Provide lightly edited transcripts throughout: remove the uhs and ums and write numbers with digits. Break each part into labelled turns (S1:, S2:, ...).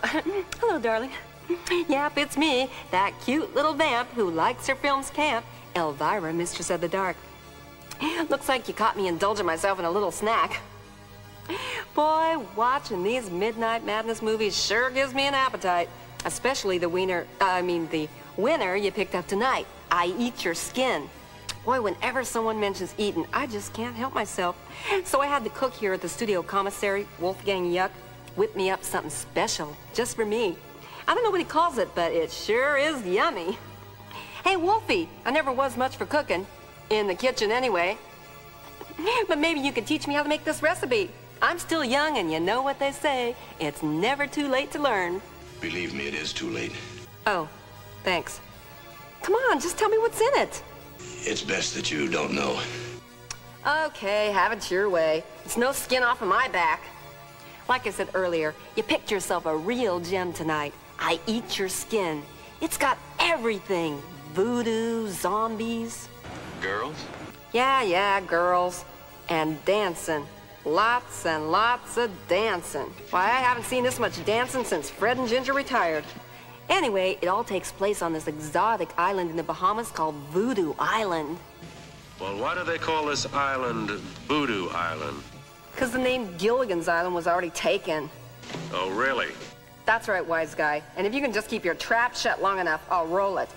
S1: Hello, darling. Yep, it's me, that cute little vamp who likes her film's camp, Elvira, Mistress of the Dark. Looks like you caught me indulging myself in a little snack. Boy, watching these Midnight Madness movies sure gives me an appetite. Especially the winner you picked up tonight, I Eat Your Skin. Boy, whenever someone mentions eating, I just can't help myself. So I had the cook here at the studio commissary, Wolfgang Yuck, whip me up something special, just for me. I don't know what he calls it, but it sure is yummy. Hey, Wolfie, I never was much for cooking. In the kitchen, anyway. But maybe you could teach me how to make this recipe. I'm still young, and you know what they say. It's never too late to learn.
S2: Believe me, it is too late.
S1: Oh, thanks. Come on, just tell me what's in it.
S2: It's best that you don't know.
S1: Okay, have it your way. It's no skin off of my back. Like I said earlier, you picked yourself a real gem tonight. I Eat Your Skin. It's got everything. Voodoo, zombies.
S2: Girls?
S1: Yeah, girls. And dancing. Lots and lots of dancing. Why, I haven't seen this much dancing since Fred and Ginger retired. Anyway, it all takes place on this exotic island in the Bahamas called Voodoo Island.
S3: Well, why do they call this island Voodoo Island?
S1: Because the name Gilligan's Island was already taken.
S3: Oh, really?
S1: That's right, wise guy. And if you can just keep your trap shut long enough, I'll roll it.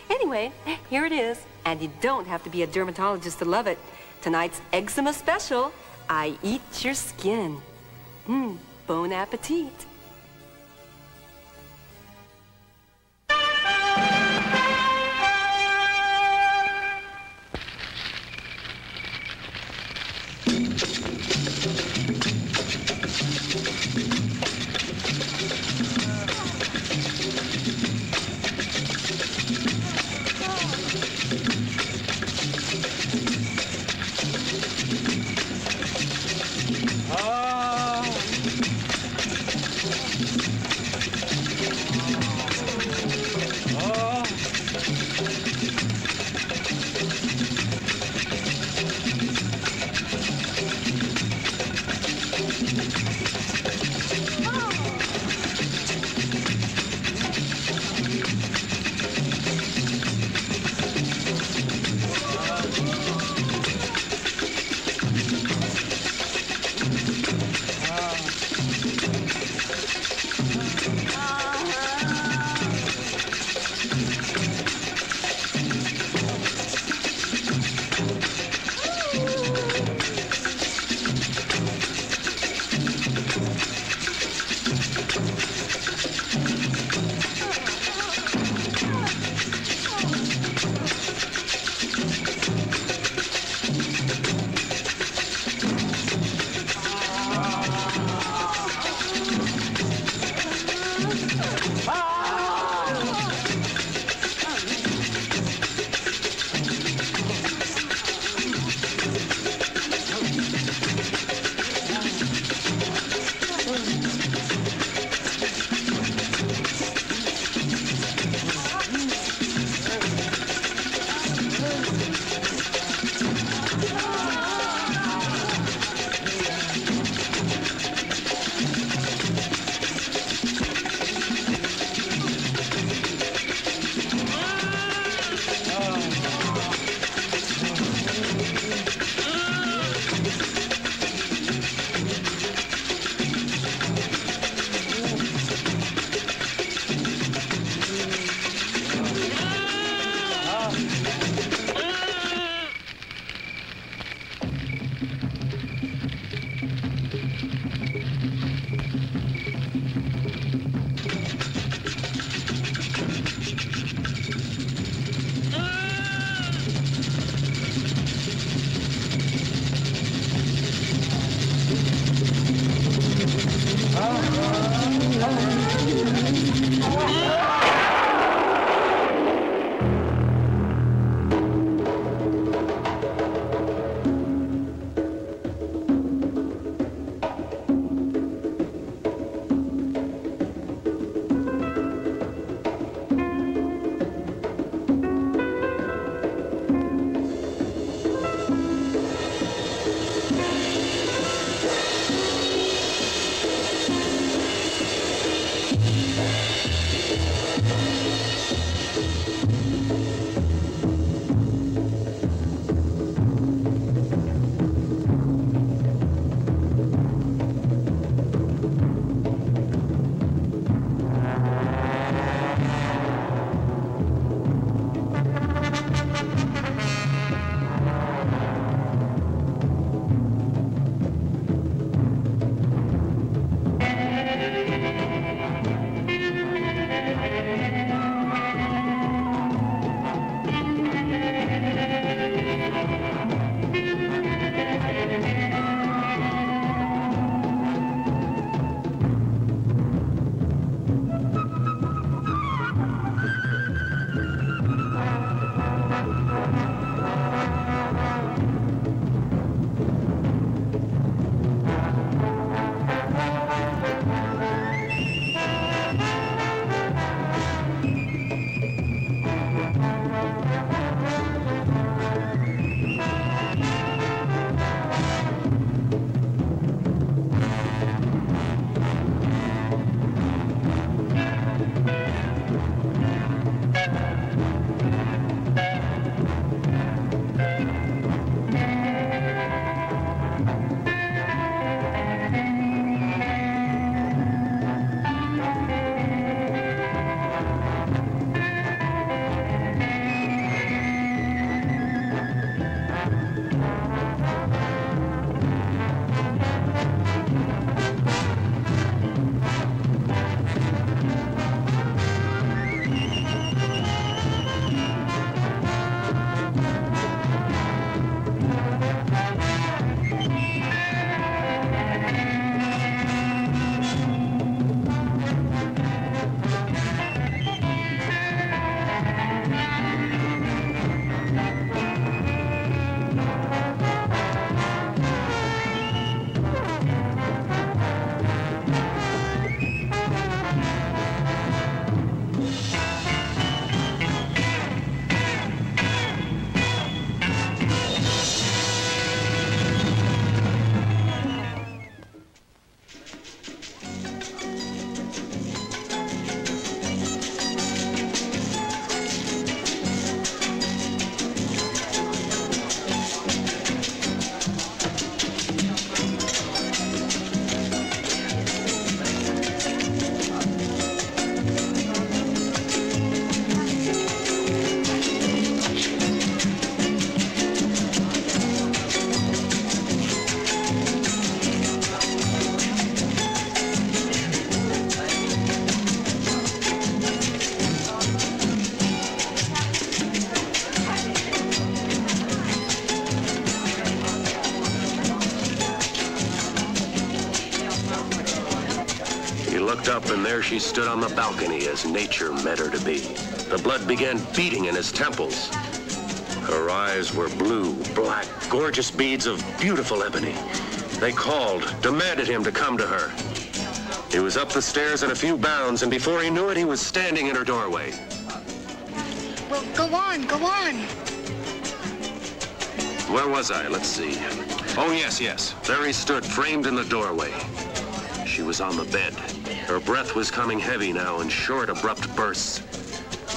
S1: Anyway, here it is. And you don't have to be a dermatologist to love it. Tonight's eczema special, I Eat Your Skin. Bon appetit.
S3: looked up, and there she stood on the balcony as nature meant her to be. The blood began beating in his temples. Her eyes were blue, black, gorgeous beads of beautiful ebony. They called, demanded him to come to her. He was up the stairs in a few bounds, and before he knew it, he was standing in her doorway.
S4: Well, go on, go on.
S3: Where was I? Let's see. Oh, yes. There he stood, framed in the doorway. She was on the bed. Her breath was coming heavy now in short, abrupt bursts.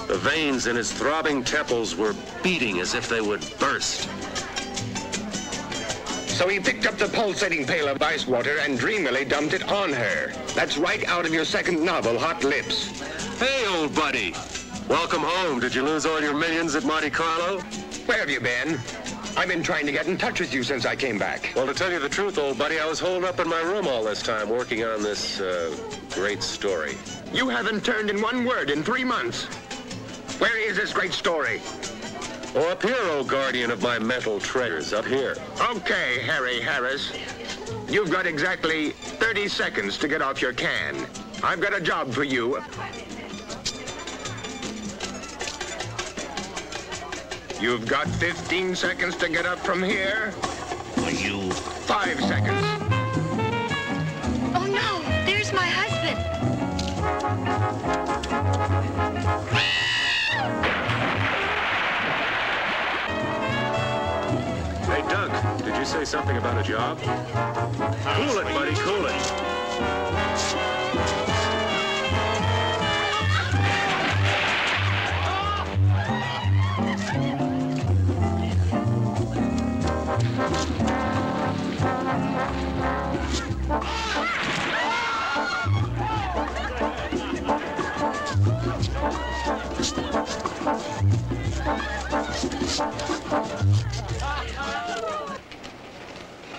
S3: The veins in his throbbing temples were beating as if they would burst.
S5: So he picked up the pulsating pail of ice water and dreamily dumped it on her. That's right out of your second novel, Hot Lips.
S3: Hey, old buddy. Welcome home. Did you lose all your millions at Monte Carlo?
S5: Where have you been? I've been trying to get in touch with you since I came back.
S3: Well, to tell you the truth, old buddy, I was holed up in my room all this time working on this, great story.
S5: You haven't turned in one word in 3 months. Where is this great story?
S3: Oh, up here, old guardian of my mental treasures, up here.
S5: Okay, Harry Harris. You've got exactly 30 seconds to get off your can. I've got a job for you. You've got 15 seconds to get up from here.
S2: Are you?
S5: 5 seconds.
S4: Oh, no, there's my husband.
S3: Hey, Doug, did you say something about a job? Cool it, buddy, cool it.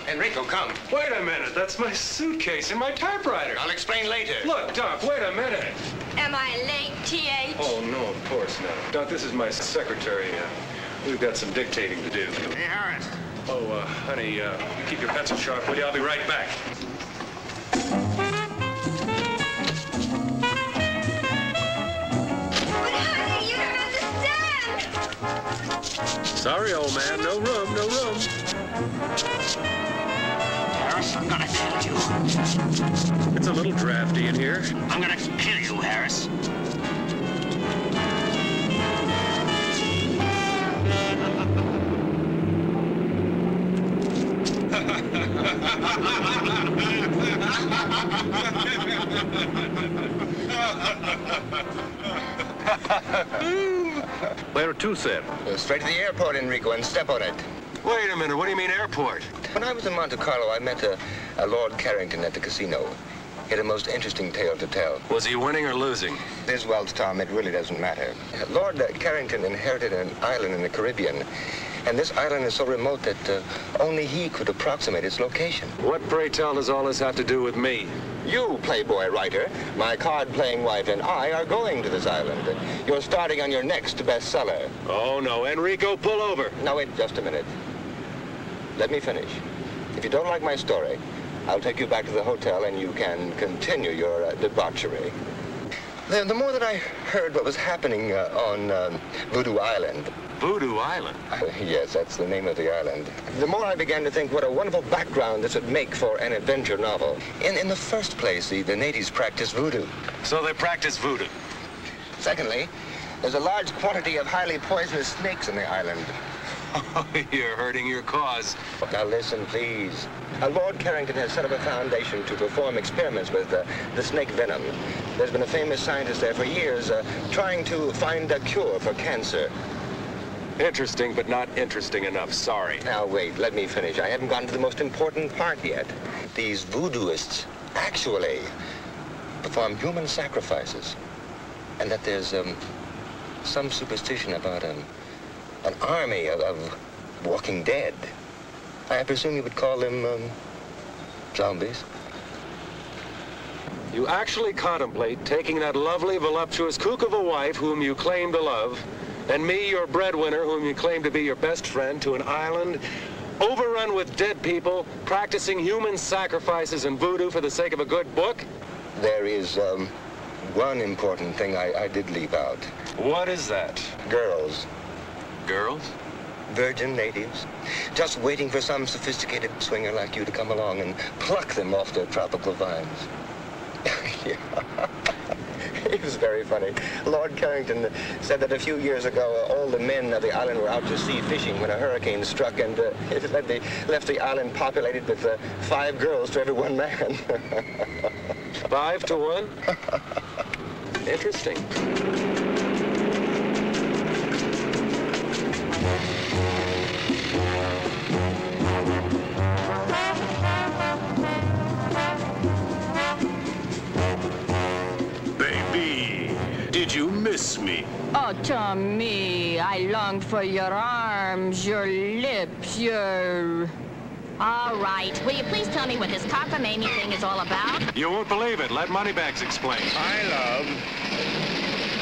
S5: Enrico, come.
S3: Wait a minute, that's my suitcase and my typewriter.
S5: I'll explain later.
S3: Look, Doc, wait a minute.
S4: Am I late, T.H.?
S3: Oh, no, of course not. Doc, this is my secretary. We've got some dictating to do.
S5: Hey, Harris.
S3: Oh, honey, keep your pencil sharp, will you? I'll be right back.
S4: But, honey, you don't understand.
S3: Sorry, old man, no room, no room.
S2: Harris, I'm gonna kill you.
S3: It's a little drafty in here.
S2: I'm gonna kill you, Harris.
S3: Where to, sir?
S5: Straight to the airport, Enrico, and step on it.
S3: Wait a minute, what do you mean airport?
S5: When I was in Monte Carlo, I met a Lord Carrington at the casino. He had a most interesting tale to tell.
S3: Was he winning or losing?
S5: This, well, Tom, it really doesn't matter. Lord Carrington inherited an island in the Caribbean, and this island is so remote that only he could approximate its location.
S3: What, pray tell, does all this have to do with me?
S5: You, Playboy writer, my card-playing wife, and I are going to this island. You're starting on your next bestseller.
S3: Oh, no, Enrico, pull over.
S5: Now, wait just a minute. Let me finish. If you don't like my story, I'll take you back to the hotel and you can continue your debauchery. The more that I heard what was happening on Voodoo Island.
S3: Voodoo Island?
S5: Yes, that's the name of the island. The more I began to think what a wonderful background this would make for an adventure novel. In the first place, the natives practice voodoo.
S3: So they practice voodoo?
S5: Secondly, there's a large quantity of highly poisonous snakes in the island.
S3: Oh, you're hurting your cause.
S5: Now listen, please. Lord Carrington has set up a foundation to perform experiments with the snake venom. There's been a famous scientist there for years trying to find a cure for cancer.
S3: Interesting, but not interesting enough. Sorry.
S5: Now wait, let me finish. I haven't gotten to the most important part yet. These voodooists actually perform human sacrifices. And that there's some superstition about an army of walking dead. I presume you would call them zombies.
S3: You actually contemplate taking that lovely, voluptuous kook of a wife whom you claim to love, and me, your breadwinner, whom you claim to be your best friend, to an island overrun with dead people, practicing human sacrifices and voodoo for the sake of a good book?
S5: There is one important thing I did leave out.
S3: What is that?
S5: Girls.
S3: Girls?
S5: Virgin natives. Just waiting for some sophisticated swinger like you to come along and pluck them off their tropical vines. Yeah. It was very funny. Lord Carrington said that a few years ago, all the men of the island were out to sea fishing when a hurricane struck, and it left the island populated with 5 girls to every 1 man.
S3: 5 to 1? Interesting.
S6: Did you miss me?
S7: Oh, Tommy, I long for your arms, your lips, your...
S8: All right. Will you please tell me what this cockamamie thing is all about?
S6: You won't believe it. Let Moneybags explain.
S3: I love.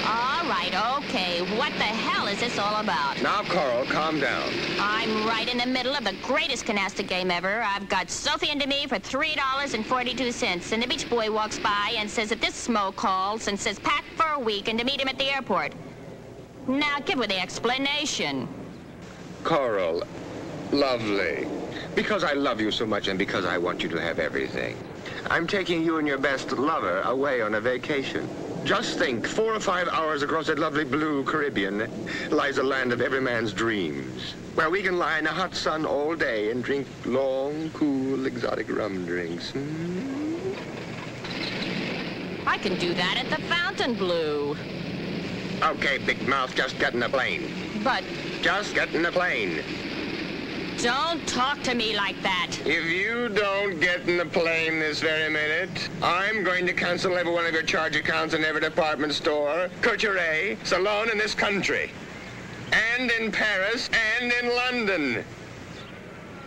S8: All right, okay. What the hell is this all about?
S5: Now, Coral, calm down.
S8: I'm right in the middle of the greatest canasta game ever. I've got Sophie and me for $3.42, and the beach boy walks by and says that this smo calls and says pack for a week and to meet him at the airport. Now, give her the explanation.
S5: Coral, lovely. Because I love you so much and because I want you to have everything, I'm taking you and your best lover away on a vacation. Just think, 4 or 5 hours across that lovely blue Caribbean lies a land of every man's dreams, where we can lie in the hot sun all day and drink long, cool, exotic rum drinks.
S8: I can do that at the Fontainebleau.
S5: Okay, big mouth, just get in the plane.
S8: But
S5: Just get in the plane.
S8: don't talk to me like that.
S5: If you don't get in the plane this very minute, I'm going to cancel every one of your charge accounts in every department store, couture, salon in this country. And in Paris, and in London.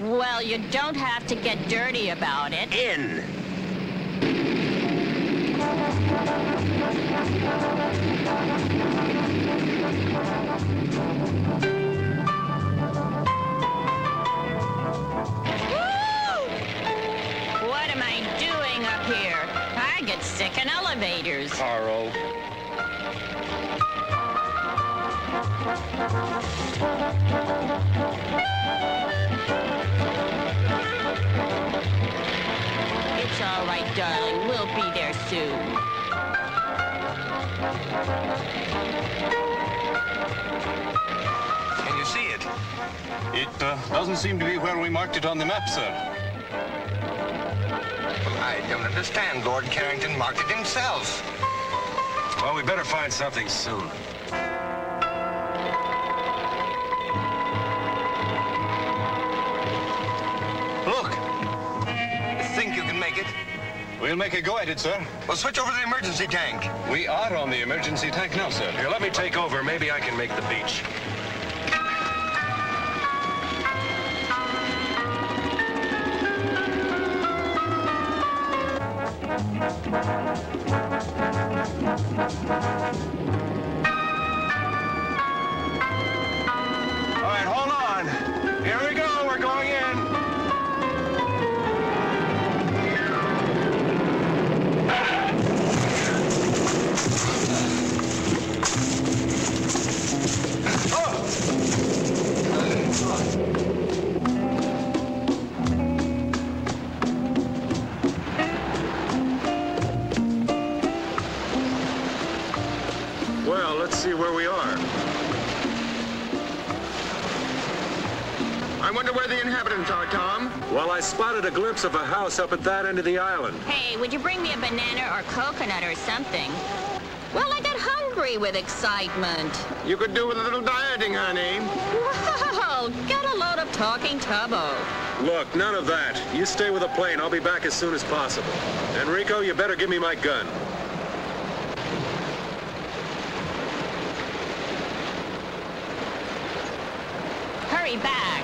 S8: Well, you don't have to get dirty about it.
S5: In.
S8: What am I doing up here? I get sick in elevators.
S5: Carl.
S8: It's all right, darling. We'll be there soon.
S9: Can you see it? It doesn't seem to be where we marked it on the map, sir.
S5: I don't understand. Lord Carrington marked it himself.
S3: Well, we better find something soon.
S9: Look,
S5: You think you can make it?
S9: we'll make a go at it, sir.
S5: Well, switch over to the emergency tank.
S9: We are on the emergency tank now, sir.
S3: Here, let me take over. Maybe I can make the beach.
S9: All right, hold on. Here we go. We're going in.
S3: Well, let's see where we are.
S5: I wonder where the inhabitants are, Tom.
S3: Well, I spotted a glimpse of a house up at that end of the island.
S8: Hey, would you bring me a banana or coconut or something? Well, I got hungry with excitement.
S5: You could do with a little dieting, honey.
S8: Well, get a load of talking tubbo.
S3: Look, none of that. You stay with the plane. I'll be back as soon as possible. Enrico, you better give me my gun.
S8: Hurry back.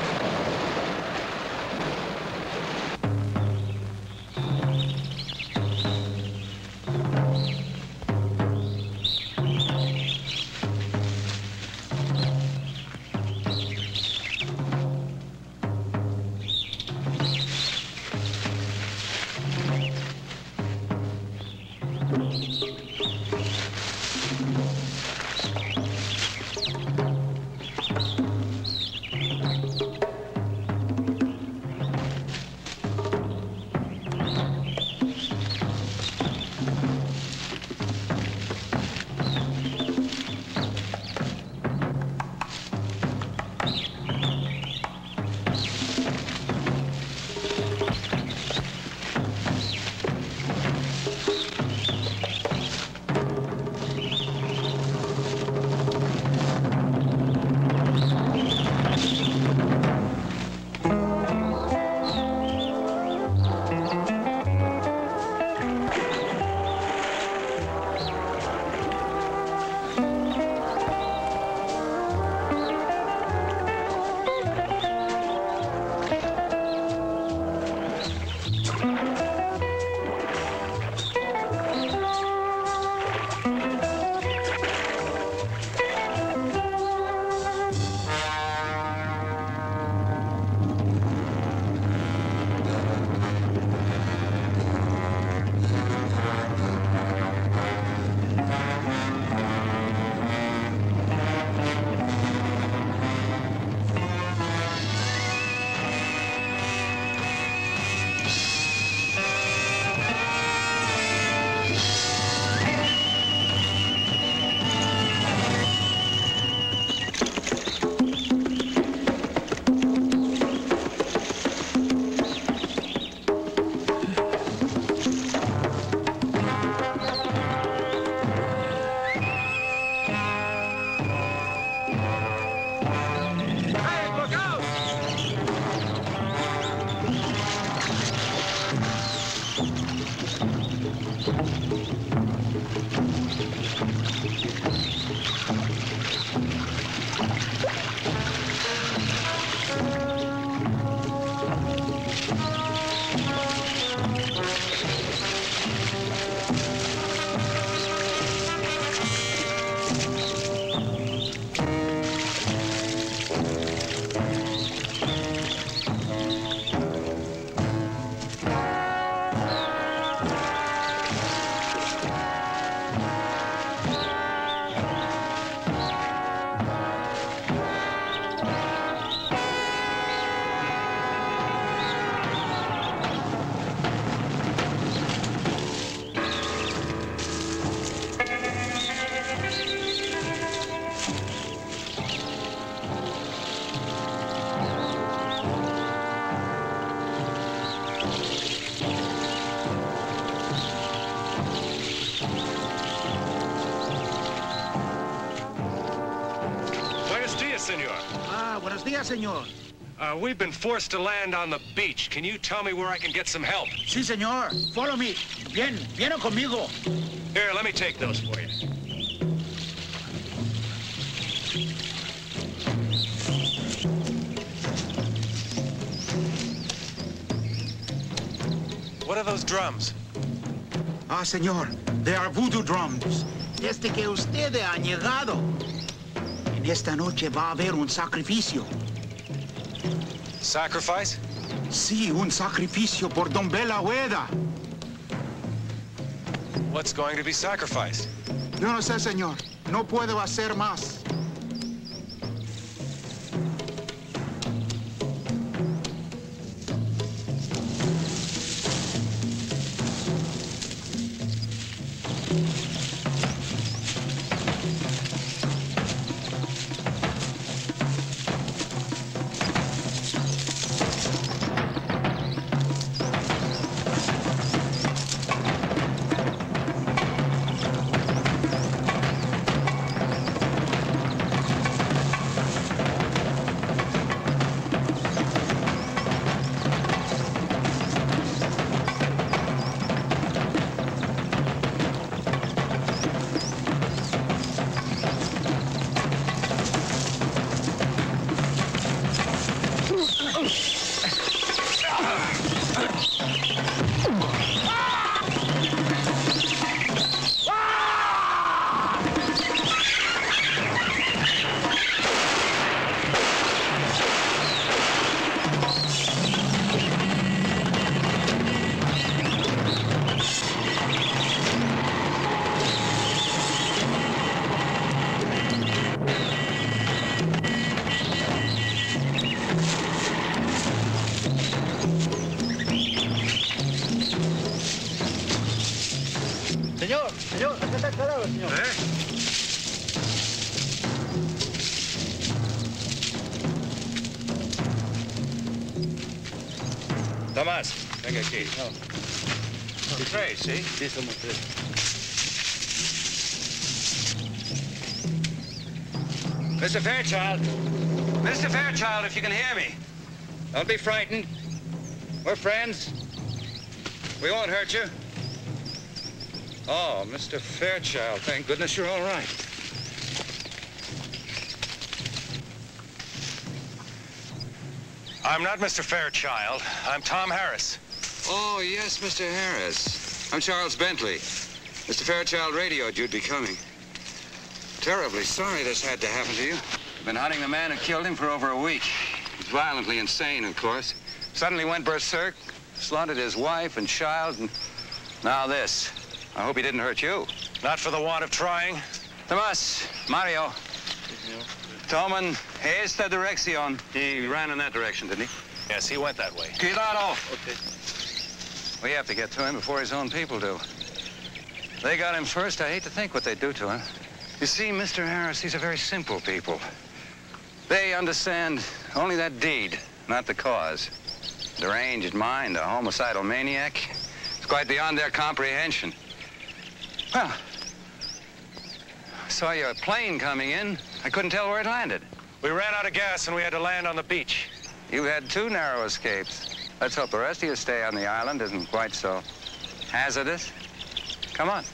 S6: senor.
S10: Ah, buenos dias, senor.
S6: We've been forced to land on the beach. Can you tell me where I can get some help?
S10: Sí, senor. Follow me. Viene conmigo.
S6: Here, let me take those for you. What are those drums?
S10: Ah, senor. They are voodoo drums. Desde que usted ha llegado. En esta noche va a haber un sacrificio.
S6: Sacrifice?
S10: Sí, un sacrificio por Don Bella Hueda.
S6: What's going to be sacrificed?
S10: Yo no sé, señor. No puedo hacer más.
S11: Señor, acá está calado, señor.
S9: Tomás, venga aquí. Tres, ¿sí?
S11: Sí, somos tres.
S9: Mr. Fairchild. Mr. Fairchild, if you can hear me. Don't be frightened. We're friends. We won't hurt you. Oh, Mr. Fairchild, thank goodness you're all right.
S6: I'm not Mr. Fairchild. I'm Tom Harris.
S9: Oh, yes, Mr. Harris. I'm Charles Bentley. Mr. Fairchild radioed you'd be coming. Terribly sorry this had to happen to you. Been hunting the man who killed him for over a week. He's violently insane, of course. Suddenly went berserk, slaughtered his wife and child, and now this. I hope he didn't hurt you.
S6: Not for the want of trying.
S9: Tomás, Mario. Toman esta dirección. He ran in that direction, didn't he?
S6: Yes, he went that way.
S9: Cuidado.
S11: Okay.
S9: We have to get to him before his own people do. They got him first. I hate to think what they'd do to him. You see, Mr. Harris, these are very simple people. They understand only that deed, not the cause. Deranged mind, a homicidal maniac. It's quite beyond their comprehension. Well, I saw your plane coming in. I couldn't tell where it landed.
S6: We ran out of gas and we had to land on the beach.
S9: You've had 2 narrow escapes. Let's hope the rest of your stay on the island isn't quite so hazardous. Come on.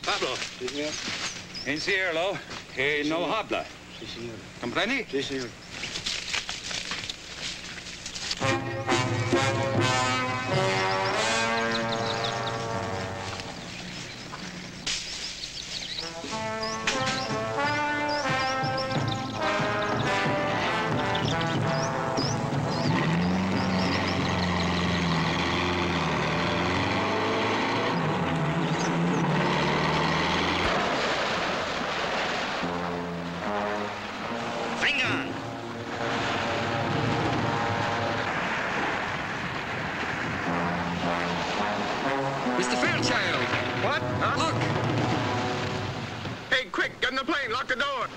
S9: Pablo.
S11: Sí, señor.
S9: Encierro. Que no habla.
S11: Sí, señor.
S9: ¿Comprende?
S11: Sí, señor.
S5: Mr. Fairchild!
S6: What? Huh?
S5: Look! Hey, quick, get in the plane, lock the door!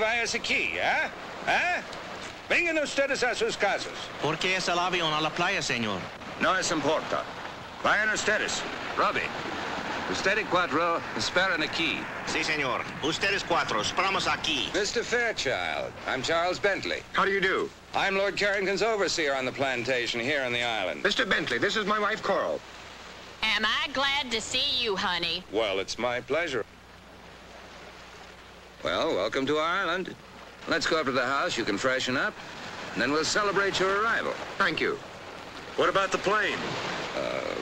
S12: vayas aquí, ¿ah? ¿Ah? Vengan ustedes a sus casas.
S13: ¿Por qué es el avión a la playa, señor?
S9: No es importa. Vayan ustedes. Robbie, usted y cuatro esperan aquí.
S13: Sí, señor. Ustedes cuatro, esperamos aquí.
S9: Mr. Fairchild, I'm Charles Bentley.
S5: How do you do?
S9: I'm Lord Carrington's overseer on the plantation here on the island.
S5: Mr. Bentley, this is my wife, Coral.
S8: Am I glad to see you, honey?
S9: Well, it's my pleasure. Well, welcome to our island. Let's go up to the house. You can freshen up, and then we'll celebrate your arrival.
S5: Thank you.
S3: What about the plane?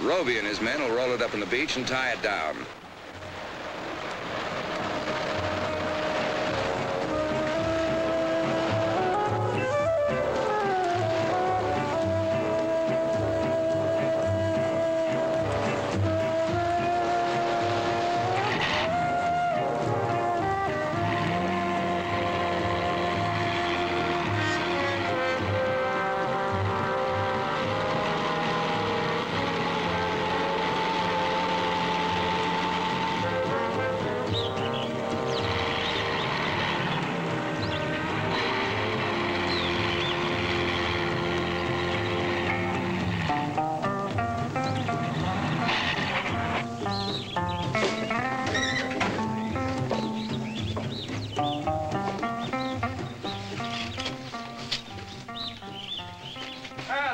S9: Roby and his men will roll it up on the beach and tie it down.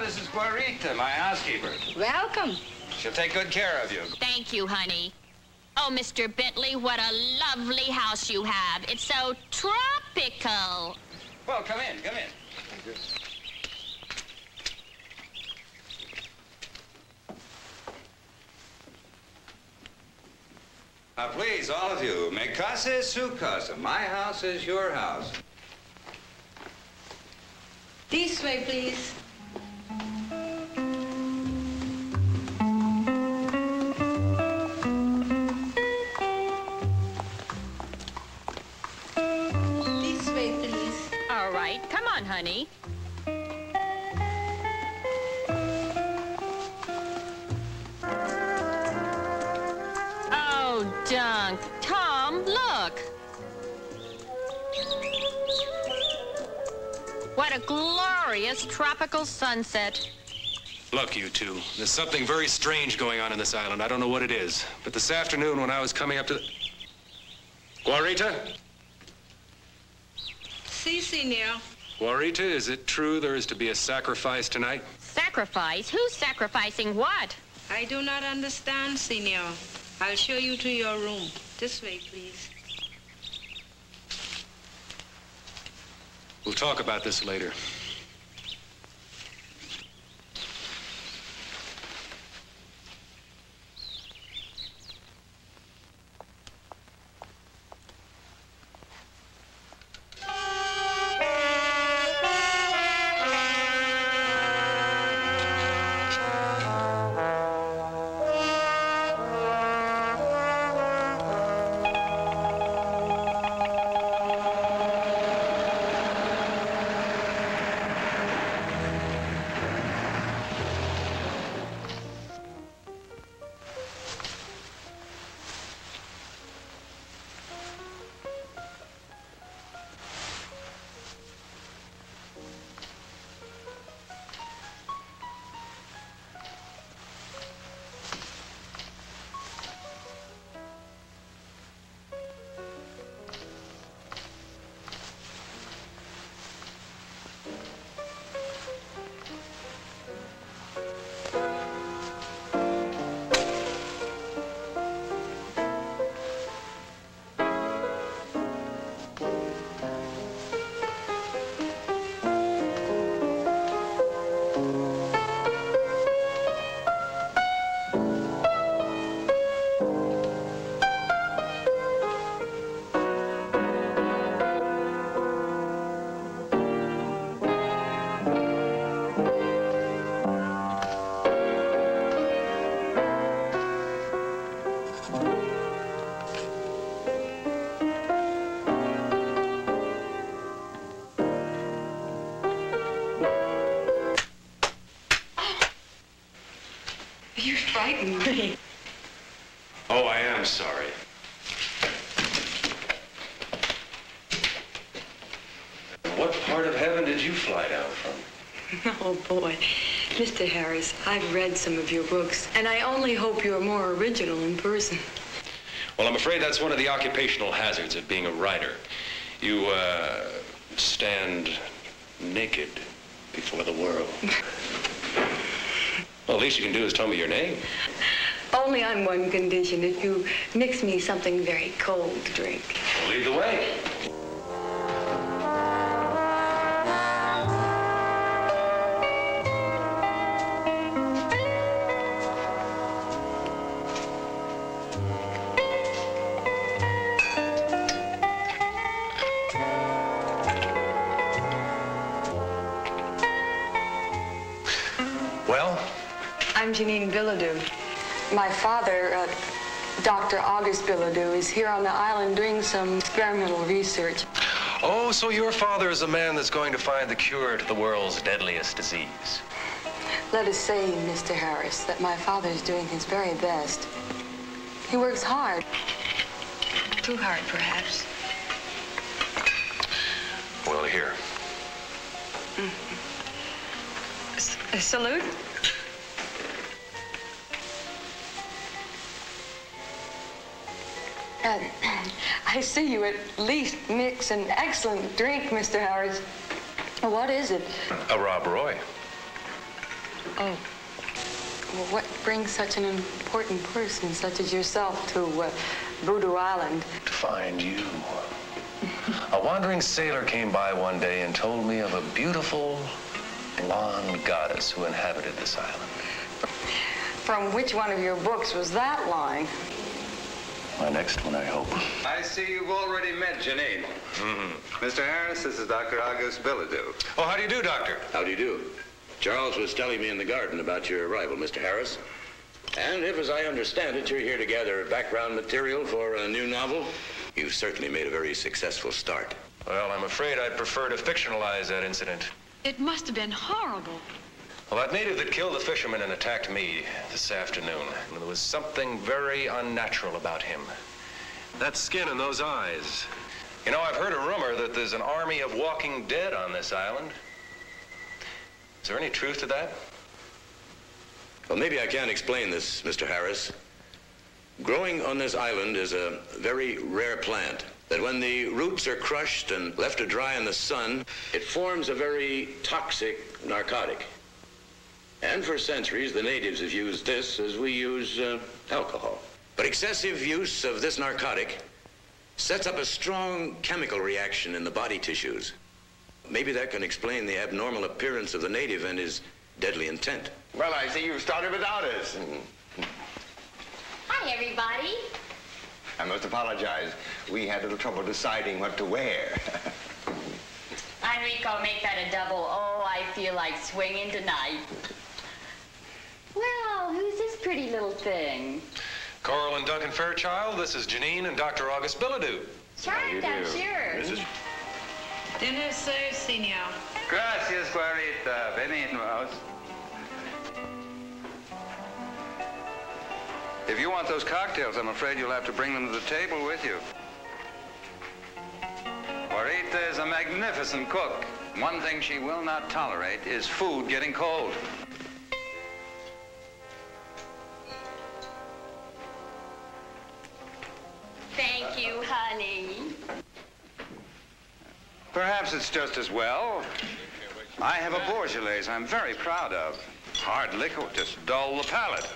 S9: This is Guarita, my housekeeper.
S7: Welcome.
S9: She'll take good care of you.
S8: Thank you, honey. Oh, Mr. Bentley, what a lovely house you have. It's so tropical.
S9: Well, come in, come in. Thank you. Now, please, all of you, mi casa es su casa. My house is your house.
S7: This way, please. This way, please.
S8: All right, come on, honey. Oh, Dunk. Tom, look. What a glorious tropical sunset.
S6: Look, you two, there's something very strange going on in this island. I don't know what it is. But this afternoon when I was coming up to the... Guarita?
S7: Si, senor.
S6: Guarita, is it true there is to be a sacrifice tonight?
S8: Sacrifice? Who's sacrificing what?
S7: I do not understand, senor. I'll show you to your room. This way, please.
S6: We'll talk about this later.
S7: You frightened me.
S6: Oh, I am sorry. What part of heaven did you fly down from?
S14: Oh, boy. Mr. Harris, I've read some of your books, and I only hope you're more original in person.
S6: Well, I'm afraid that's one of the occupational hazards of being a writer. You, stand naked before the world. Well, the least you can do is tell me your name.
S14: Only on one condition, if you mix me something very cold to drink.
S6: Well, lead the way.
S14: I'm Janine Bilodeau. My father, Dr. August Bilodeau, is here on the island doing some experimental research.
S6: Oh, so your father is the man that's going to find the cure to the world's deadliest disease.
S14: Let us say, Mr. Harris, that my father is doing his very best. He works hard. Too hard, perhaps.
S6: Well, here.
S14: A salute? I see you at least mix an excellent drink, Mr. Harris. What is it?
S6: A Rob Roy.
S14: Oh. Well, what brings such an important person such as yourself to Voodoo Island?
S6: To find you. A wandering sailor came by one day and told me of a beautiful blonde goddess who inhabited this island.
S14: From which one of your books was that line?
S6: My next one, I hope.
S9: I see you've already met Janine. Mm-hmm. Mr. Harris, this is Dr. August Bilodeau.
S6: Oh, how do you do, Doctor?
S3: How do you do? Charles was telling me in the garden about your arrival, Mr. Harris. And if, as I understand it, you're here to gather background material for a new novel, you've certainly made a very successful start.
S6: Well, I'm afraid I'd prefer to fictionalize that incident.
S14: It must have been horrible.
S6: Well, that native that killed the fisherman and attacked me this afternoon, there was something very unnatural about him. That skin and those eyes. You know, I've heard a rumor that there's an army of walking dead on this island. Is there any truth to that?
S3: Well, maybe I can explain this, Mr. Harris. Growing on this island is a very rare plant that when the roots are crushed and left to dry in the sun, it forms a very toxic narcotic. And for centuries, the natives have used this as we use alcohol. But excessive use of this narcotic sets up a strong chemical reaction in the body tissues. Maybe that can explain the abnormal appearance of the native and his deadly intent.
S13: Well, I see you started without us.
S8: Hi, everybody.
S13: I must apologize. We had a little trouble deciding what to wear.
S8: Enrico, make that a double. Oh, I feel like swinging tonight. Well, who's this pretty little thing?
S6: Coral and Duncan Fairchild, this is Janine and Dr. August Bilodeau.
S8: Charmed, I'm sure.
S14: Dinner served, senor.
S9: Gracias, Guarita. Benignos. If you want those cocktails, I'm afraid you'll have to bring them to the table with you. Guarita is a magnificent cook. One thing she will not tolerate is food getting cold.
S8: Thank you, honey.
S9: Perhaps it's just as well. I have a Bourgeois I'm very proud of. Hard liquor will just dull the palate.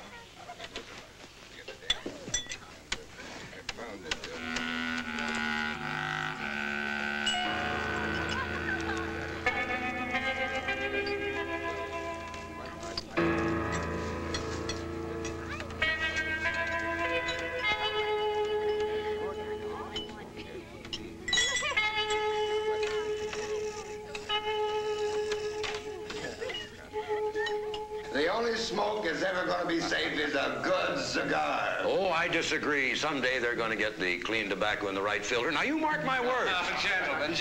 S13: The only smoke that's ever going to be safe is a good cigar.
S3: Oh, I disagree. Someday they're going to get the clean tobacco in the right filter. Now, you mark my words.
S9: Gentlemen,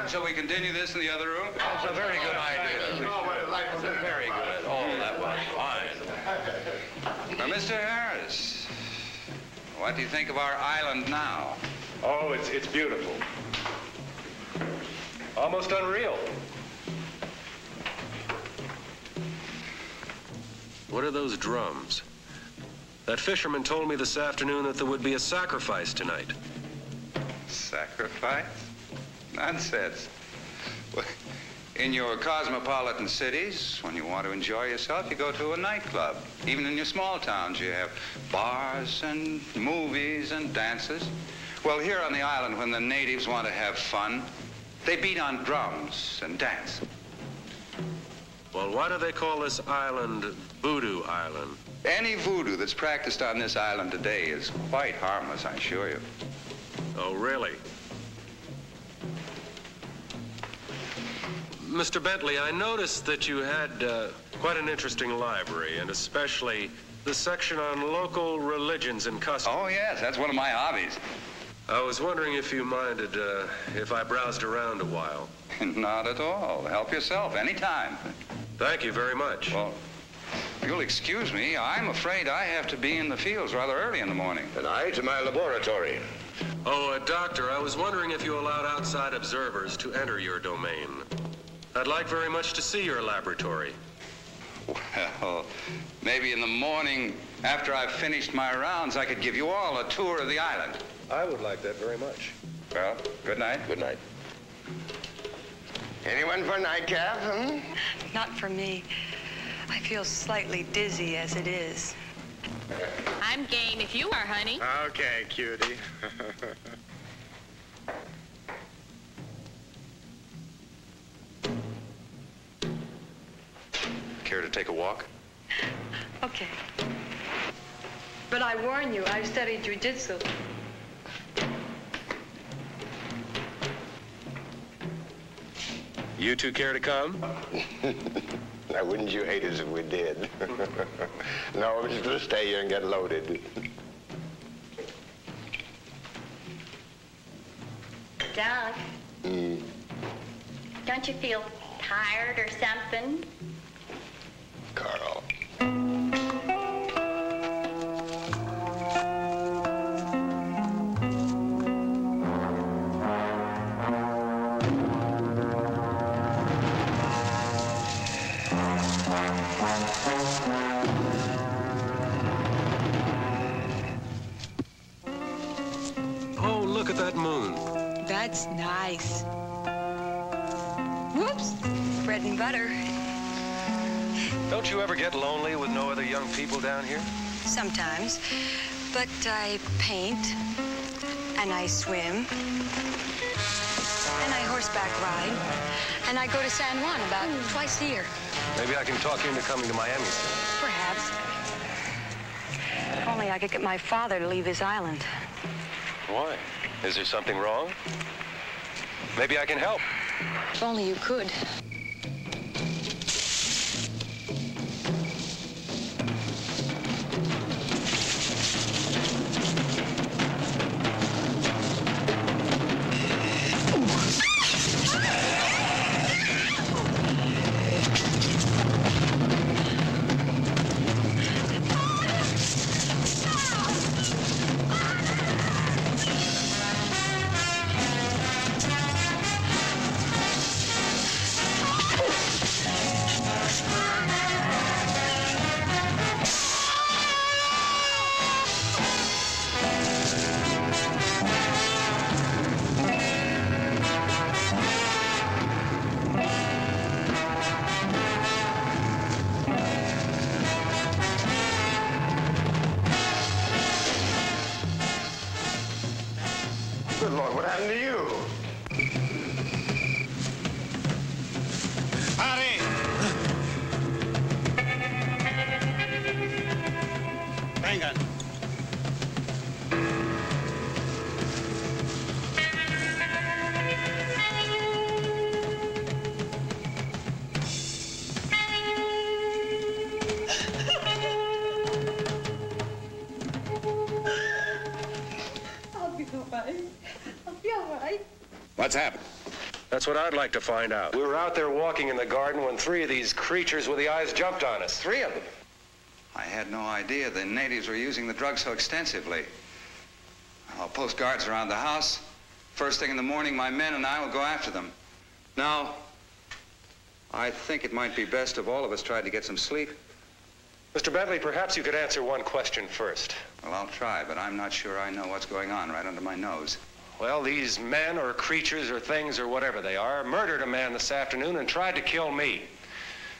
S9: shall we continue this in the other room?
S3: That's a very good idea. Very good. Oh, that was fine.
S9: Now, Mr. Harris, what do you think of our island now?
S6: Oh, it's beautiful. Almost unreal. What are those drums? That fisherman told me this afternoon that there would be a sacrifice tonight.
S9: Sacrifice? Nonsense. Well, in your cosmopolitan cities, when you want to enjoy yourself, you go to a nightclub. Even in your small towns, you have bars and movies and dances. Well, here on the island, when the natives want to have fun, they beat on drums and dance.
S6: Well, why do they call this island Voodoo Island?
S9: Any voodoo that's practiced on this island today is quite harmless, I assure you.
S6: Oh, really? Mr. Bentley, I noticed that you had quite an interesting library, and especially the section on local religions and customs.
S9: Oh, yes, that's one of my hobbies.
S6: I was wondering if you minded if I browsed around a while.
S9: Not at all. Help yourself, anytime.
S6: Thank you very much.
S9: Well, you'll excuse me. I'm afraid I have to be in the fields rather early in the morning.
S3: And I to my laboratory.
S6: Oh, Doctor, I was wondering if you allowed outside observers to enter your domain. I'd like very much to see your laboratory.
S9: Well, maybe in the morning, after I've finished my rounds, I could give you all a tour of the island.
S6: I would like that very much.
S9: Well, good night.
S3: Good night.
S5: Anyone for nightcap, hmm?
S14: Not for me. I feel slightly dizzy as it is.
S8: I'm game if you are, honey.
S5: Okay, cutie.
S6: Care to take a walk?
S14: Okay. But I warn you, I've studied jujitsu.
S6: You two care to come?
S5: Now, wouldn't you hate us if we did? No, we're just going to stay here and get loaded.
S8: Doug, don't you feel tired or something?
S5: Carl.
S6: Oh, look at that moon.
S14: That's nice. Whoops. Bread and butter.
S6: Don't you ever get lonely with no other young people down here?
S14: Sometimes. But I paint, and I swim, and I horseback ride, and I go to San Juan about twice a year.
S6: Maybe I can talk you into coming to Miami soon.
S14: Perhaps. If only I could get my father to leave this island.
S6: Why? Is there something wrong? Maybe I can help.
S14: If only you could.
S5: Good Lord, what happened to you?
S12: Hurry! Vengan.
S14: I'll be all right. I'll be all right.
S9: What's happened?
S6: That's what I'd like to find out. We were out there walking in the garden when three of these creatures with the eyes jumped on us. Three of them.
S9: I had no idea the natives were using the drug so extensively. I'll post guards around the house. First thing in the morning, my men and I will go after them. Now, I think it might be best if all of us tried to get some sleep.
S6: Mr. Bentley, perhaps you could answer one question first.
S9: Well, I'll try, but I'm not sure I know what's going on right under my nose.
S6: Well, these men or creatures or things or whatever they are murdered a man this afternoon and tried to kill me.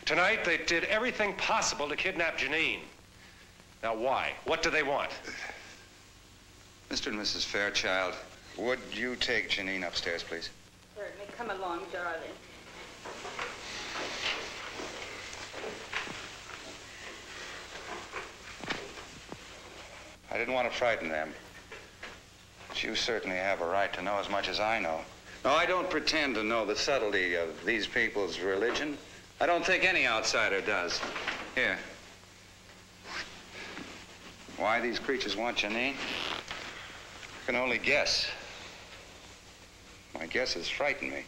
S6: Tonight, they did everything possible to kidnap Janine. Now, why? What do they want?
S9: Mr. and Mrs. Fairchild, would you take Janine upstairs, please?
S7: Certainly. Come along, darling.
S9: I didn't want to frighten them. But you certainly have a right to know as much as I know. No, I don't pretend to know the subtlety of these people's religion. I don't think any outsider does. Here. Why these creatures want Janine? I can only guess. My guesses frighten me.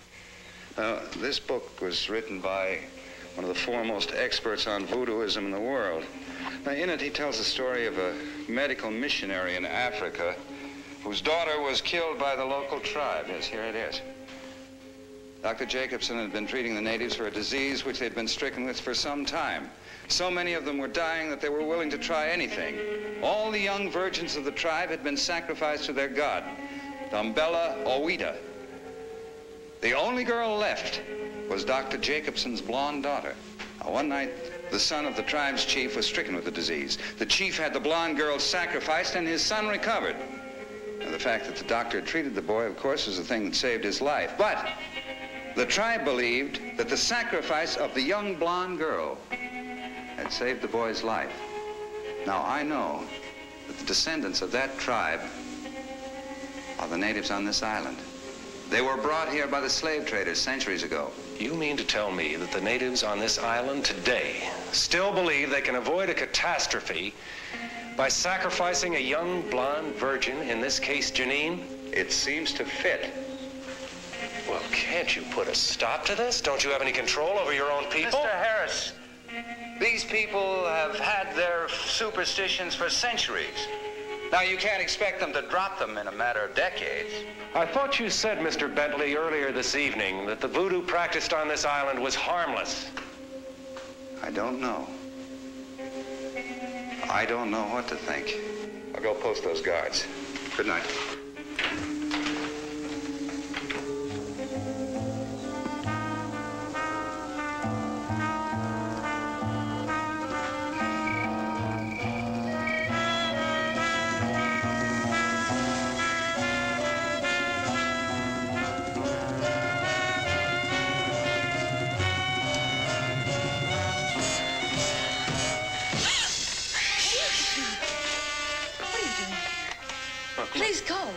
S9: This book was written by one of the foremost experts on voodooism in the world. Now, in it, he tells the story of a medical missionary in Africa whose daughter was killed by the local tribe. Yes, here it is. Dr. Jacobson had been treating the natives for a disease which they'd been stricken with for some time. So many of them were dying that they were willing to try anything. All the young virgins of the tribe had been sacrificed to their god, Dumbella Owita. The only girl left was Dr. Jacobson's blonde daughter. Now, one night, the son of the tribe's chief was stricken with the disease. The chief had the blonde girl sacrificed, and his son recovered. Now, the fact that the doctor had treated the boy, of course, was the thing that saved his life. But the tribe believed that the sacrifice of the young blonde girl had saved the boy's life. Now, I know that the descendants of that tribe are the natives on this island. They were brought here by the slave traders centuries ago.
S6: You mean to tell me that the natives on this island today still believe they can avoid a catastrophe by sacrificing a young blonde virgin, in this case Janine?
S9: It seems to fit.
S6: Well, can't you put a stop to this? Don't you have any control over your own people?
S9: Mr. Harris, these people have had their superstitions for centuries. Now, you can't expect them to drop them in a matter of decades.
S6: I thought you said, Mr. Bentley, earlier this evening that the voodoo practiced on this island was harmless.
S9: I don't know. I don't know what to think. I'll go post those guards. Good night.
S14: Please go.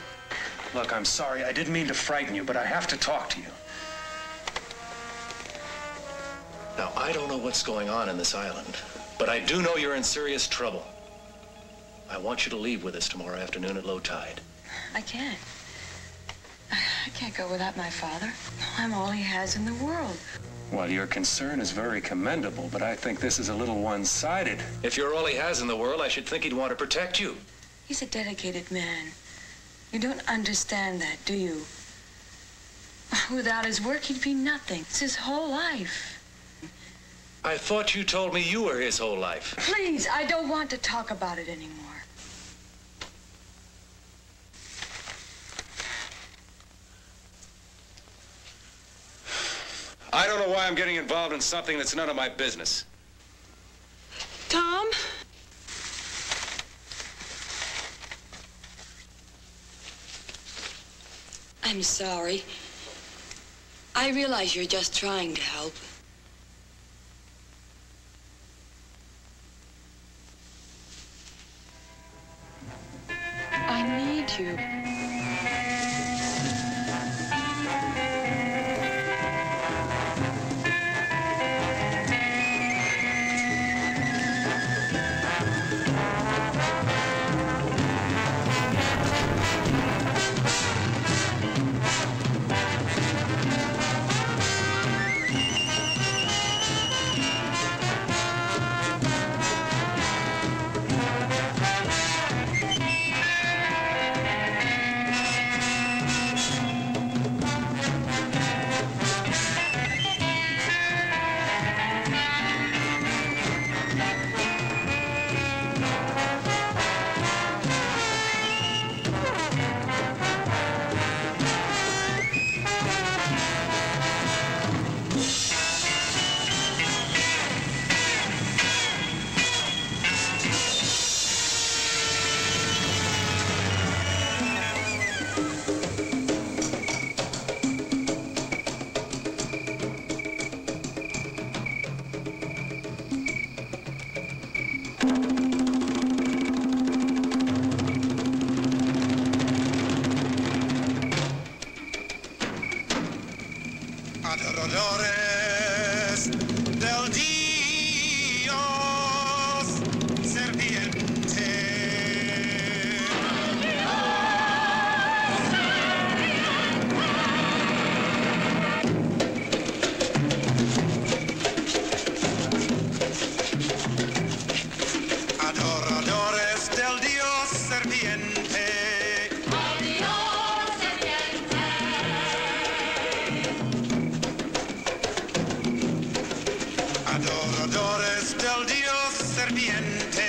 S15: Look, I'm sorry. I didn't mean to frighten you, but I have to talk to you. Now, I don't know what's going on in this island, but I do know you're in serious trouble. I want you to leave with us tomorrow afternoon at low tide.
S14: I can't. I can't go without my father. I'm all he has in the world.
S15: Well, your concern is very commendable, but I think this is a little one-sided. If you're all he has in the world, I should think he'd want to protect you.
S14: He's a dedicated man. You don't understand that, do you? Without his work, he'd be nothing. It's his whole life.
S15: I thought you told me you were his whole life.
S14: Please, I don't want to talk about it anymore.
S6: I don't know why I'm getting involved in something that's none of my business.
S14: Tom? I'm sorry. I realize you're just trying to help. I need you.
S16: Adores del Dios serpiente. Adoradores del Dios serpiente. Adoradores del Dios serpiente.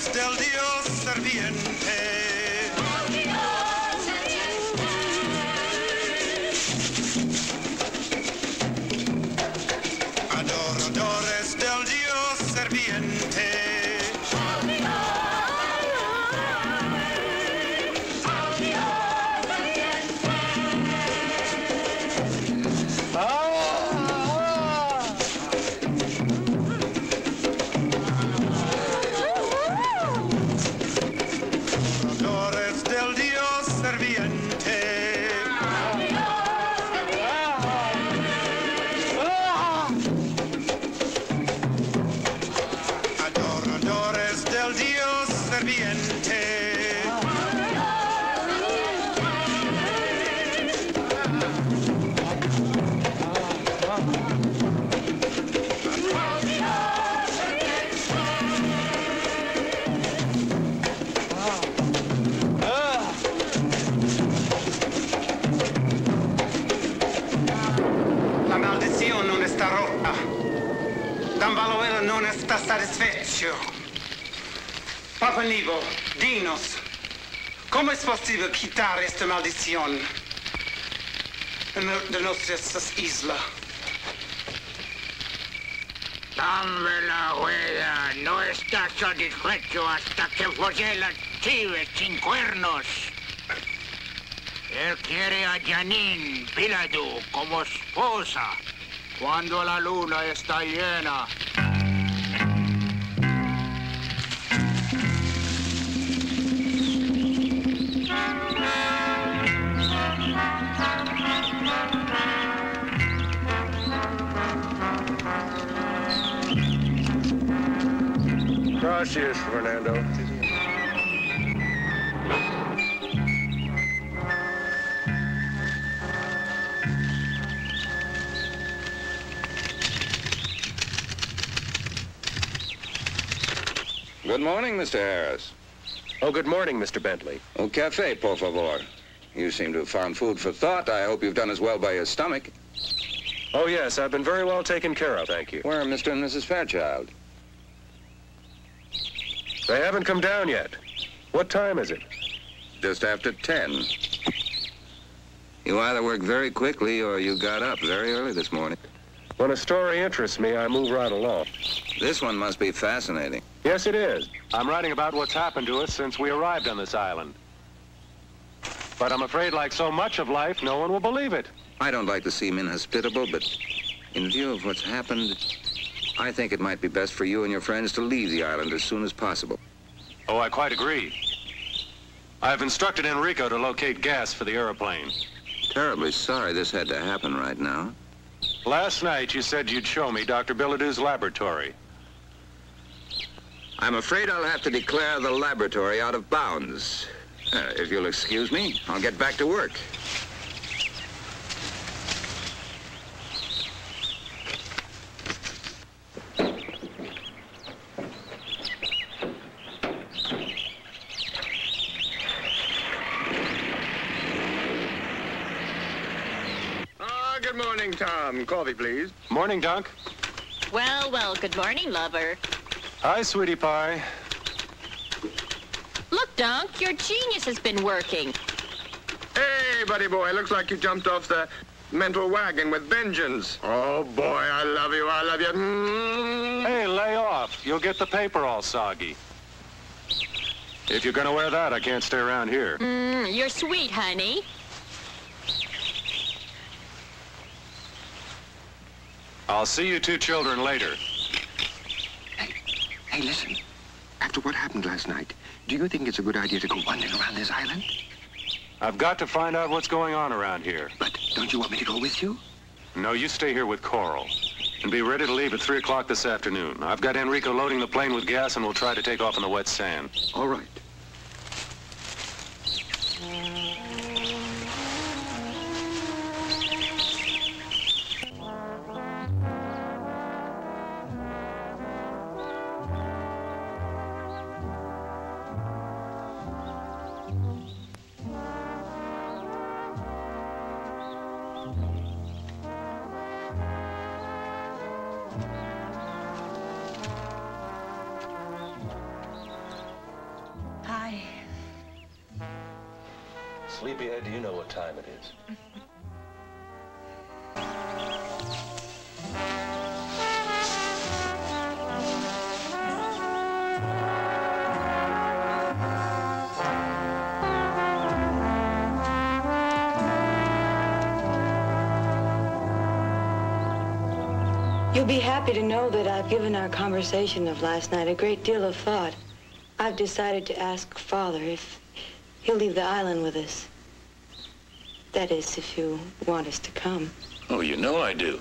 S16: Adoradores del Dios serpiente. Adoradores del Dios serpiente. Adoradores del Dios serpiente. Adoradores del Dios serpiente. La maldición non está rota. Dambaluela non está satisfecho. Papa Nivo, dinos, ¿cómo es posible quitar esta maldición de nuestras islas?
S10: Dambaluela no está satisfecho hasta que folle la chive sin cuernos. Él quiere a Janine Piladu como esposa cuando la luna está llena.
S6: Gracias, Fernando.
S9: Good morning, Mr. Harris.
S6: Oh, good morning, Mr. Bentley.
S9: Un café, por favor. You seem to have found food for thought. I hope you've done as well by your stomach.
S6: Oh, yes, I've been very well taken care of, thank you.
S9: Where are Mr. and Mrs. Fairchild?
S6: They haven't come down yet. What time is it?
S9: Just after 10. You either work very quickly or you got up very early this morning.
S6: When a story interests me, I move right along.
S9: This one must be fascinating.
S6: Yes, it is. I'm writing about what's happened to us since we arrived on this island. But I'm afraid, like so much of life, no one will believe it.
S9: I don't like to seem inhospitable, but in view of what's happened, I think it might be best for you and your friends to leave the island as soon as possible.
S6: Oh, I quite agree. I've instructed Enrico to locate gas for the airplane.
S9: Terribly sorry this had to happen right now.
S6: Last night, you said you'd show me Dr. Billadue's laboratory.
S9: I'm afraid I'll have to declare the laboratory out of bounds. If you'll excuse me, I'll get back to work.
S17: Good morning, Tom. Coffee, please.
S6: Morning, Dunk.
S8: Well, well, good morning, lover.
S6: Hi, sweetie pie.
S8: Look, Dunk, your genius has been working.
S17: Hey, buddy boy, looks like you jumped off the mental wagon with vengeance. Oh, boy, I love you, I love you.
S6: Hey, lay off. You'll get the paper all soggy. If you're gonna wear that, I can't stay around here.
S8: You're sweet, honey.
S6: I'll see you two children later.
S5: Hey, listen. After what happened last night, do you think it's a good idea to go wandering around this island?
S6: I've got to find out what's going on around here.
S5: But don't you want me to go with you?
S6: No, you stay here with Coral. And be ready to leave at 3 o'clock this afternoon. I've got Enrico loading the plane with gas, and we'll try to take off in the wet sand.
S5: All right.
S14: Hi.
S6: Sleepyhead, do you know what time it is?
S14: You'll be happy to know that I've given our conversation of last night a great deal of thought. I've decided to ask Father if he'll leave the island with us. That is, if you want us to come.
S15: Oh, you know I do.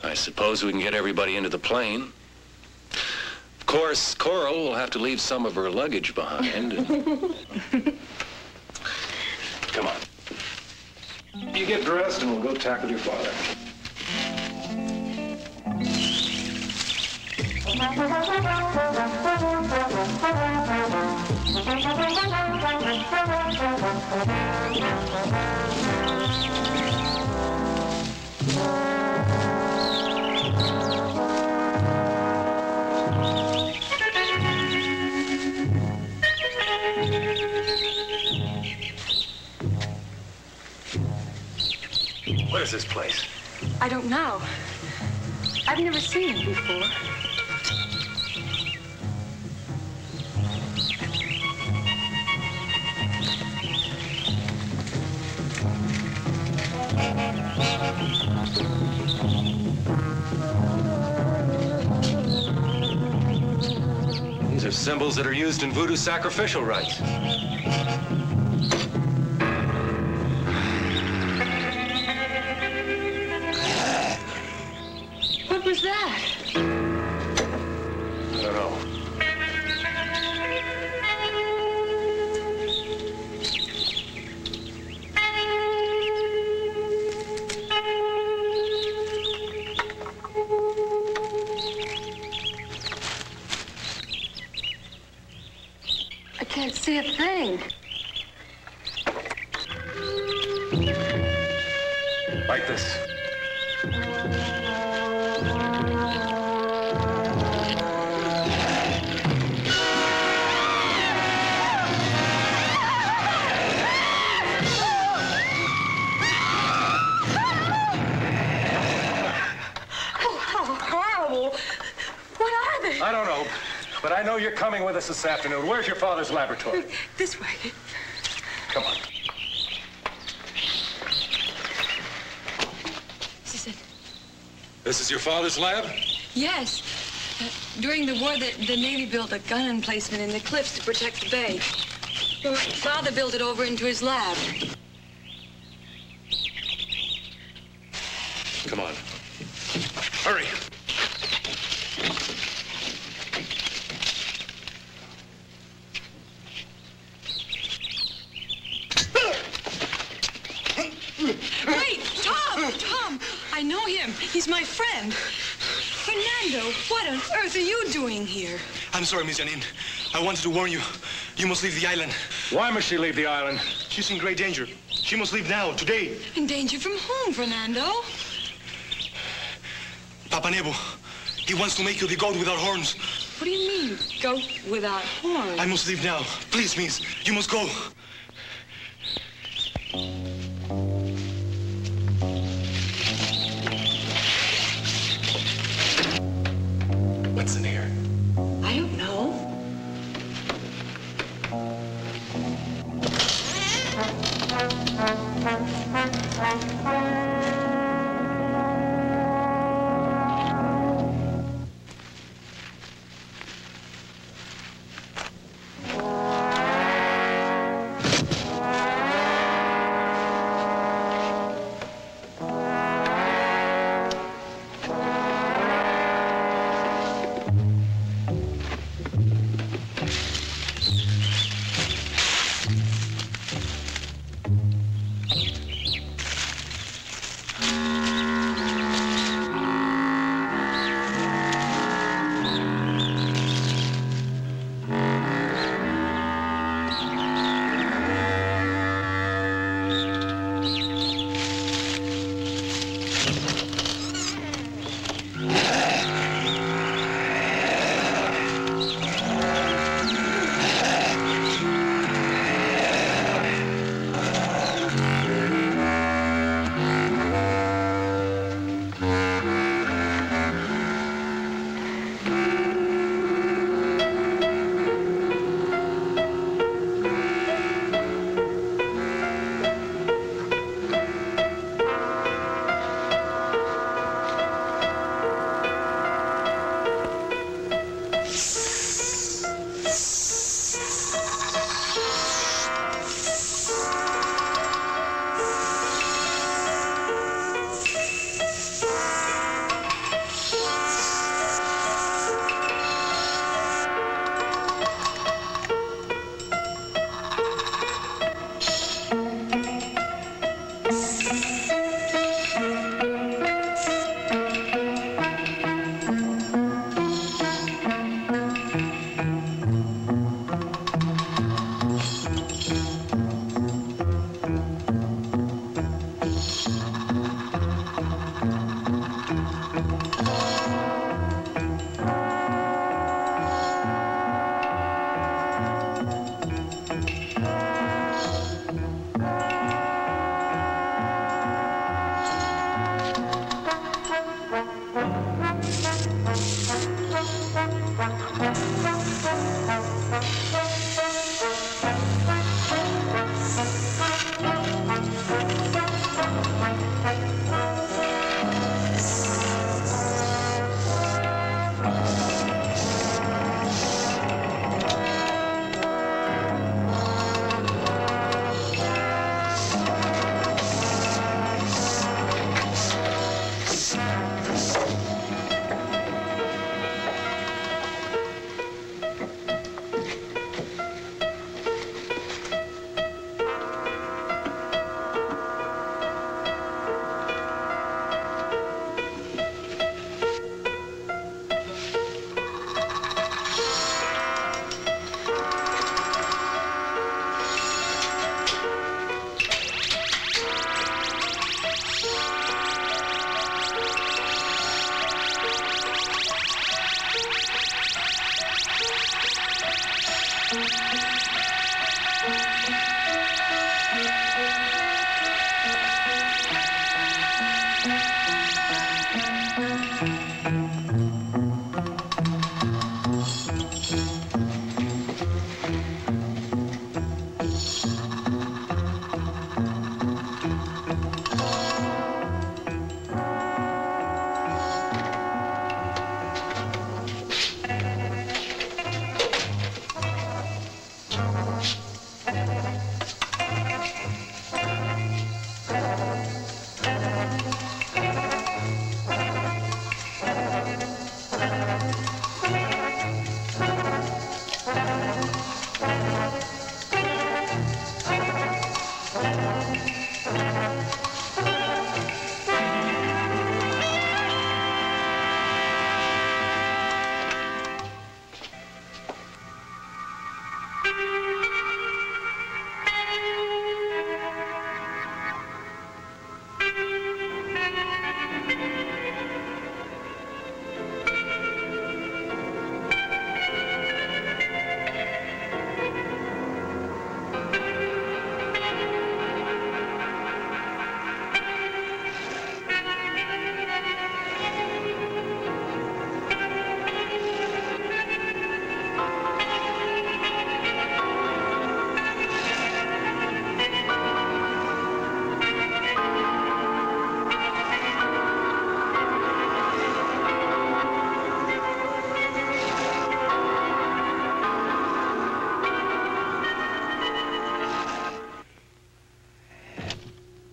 S15: I suppose we can get everybody into the plane. Of course, Coral will have to leave some of her luggage behind. Come on.
S6: You get dressed and we'll go tackle your father.
S15: What is this place?
S14: I don't know. I've never seen it before.
S6: These are symbols that are used in voodoo sacrificial rites.
S14: What was that?
S6: I don't know.
S14: I can't see a thing.
S6: Like this. I don't know, but I know you're coming with us this afternoon. Where's your father's laboratory?
S14: This way.
S6: Come on.
S14: This is it.
S6: This is your father's lab?
S14: Yes. During the war, the Navy built a gun emplacement in the cliffs to protect the bay. Well, Father built it over into his lab.
S15: Come on. Hurry.
S14: Wait, Tom! I know him. He's my friend. Fernando, what on earth are you doing here?
S18: I'm sorry, Miss Janine. I wanted to warn you. You must leave the island.
S6: Why must she leave the island?
S18: She's in great danger. She must leave now, today.
S14: In danger from whom, Fernando?
S18: Papa Nebo, he wants to make you the goat without horns.
S14: What do you mean, goat without horns?
S18: I must leave now. Please, miss, you must go.
S15: What's in here?
S14: I don't know.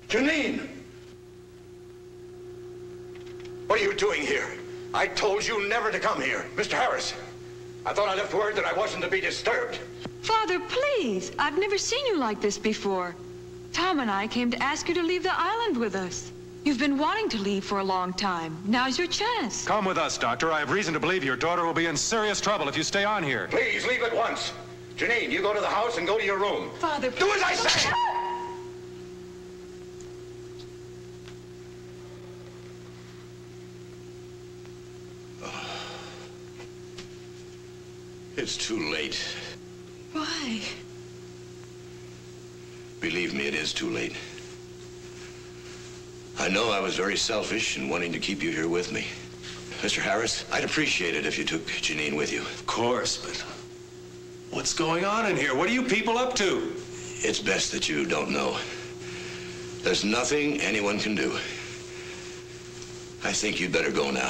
S19: Janine! What are you doing here? I told you never to come here. Mr. Harris, I thought I left word that I wasn't to be disturbed.
S20: Father, please. I've never seen you like this before. Tom and I came to ask you to leave the island with us. You've been wanting to leave for a long time. Now's your chance.
S6: Come with us, Doctor. I have reason to believe your daughter will be in serious trouble if you stay on here.
S19: Please, leave at once. Janine, you go to the house and go to your room.
S20: Father,
S19: do as I say!
S21: It's too late.
S20: Why?
S21: Believe me, it is too late. I know I was very selfish in wanting to keep you here with me. Mr. Harris, I'd appreciate it if you took Janine with you.
S6: Of course, but what's going on in here? What are you people up to?
S21: It's best that you don't know. There's nothing anyone can do. I think you'd better go now.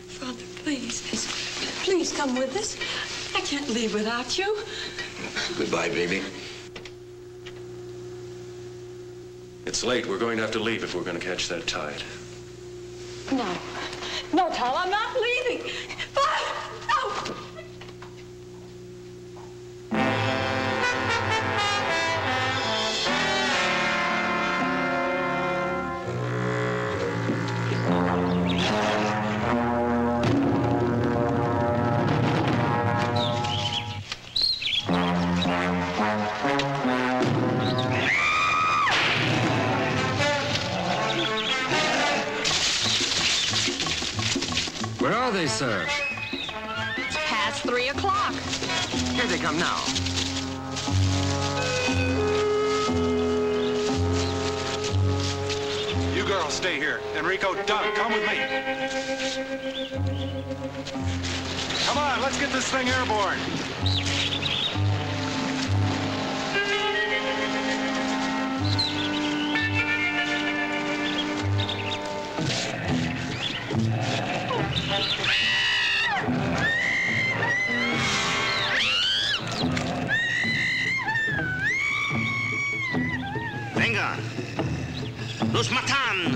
S20: Father, please. Please come with us. I can't leave without you.
S21: Goodbye, baby.
S6: It's late. We're going to have to leave if we're going to catch that tide.
S20: No. No, Tom, I'm not leaving. Father, no!
S9: Where are they, sir?
S7: It's past 3 o'clock.
S3: Here they come now.
S12: You girls stay here. Enrico, Doug, come with me. Come on, let's get this thing airborne.
S2: Venga. Los matan.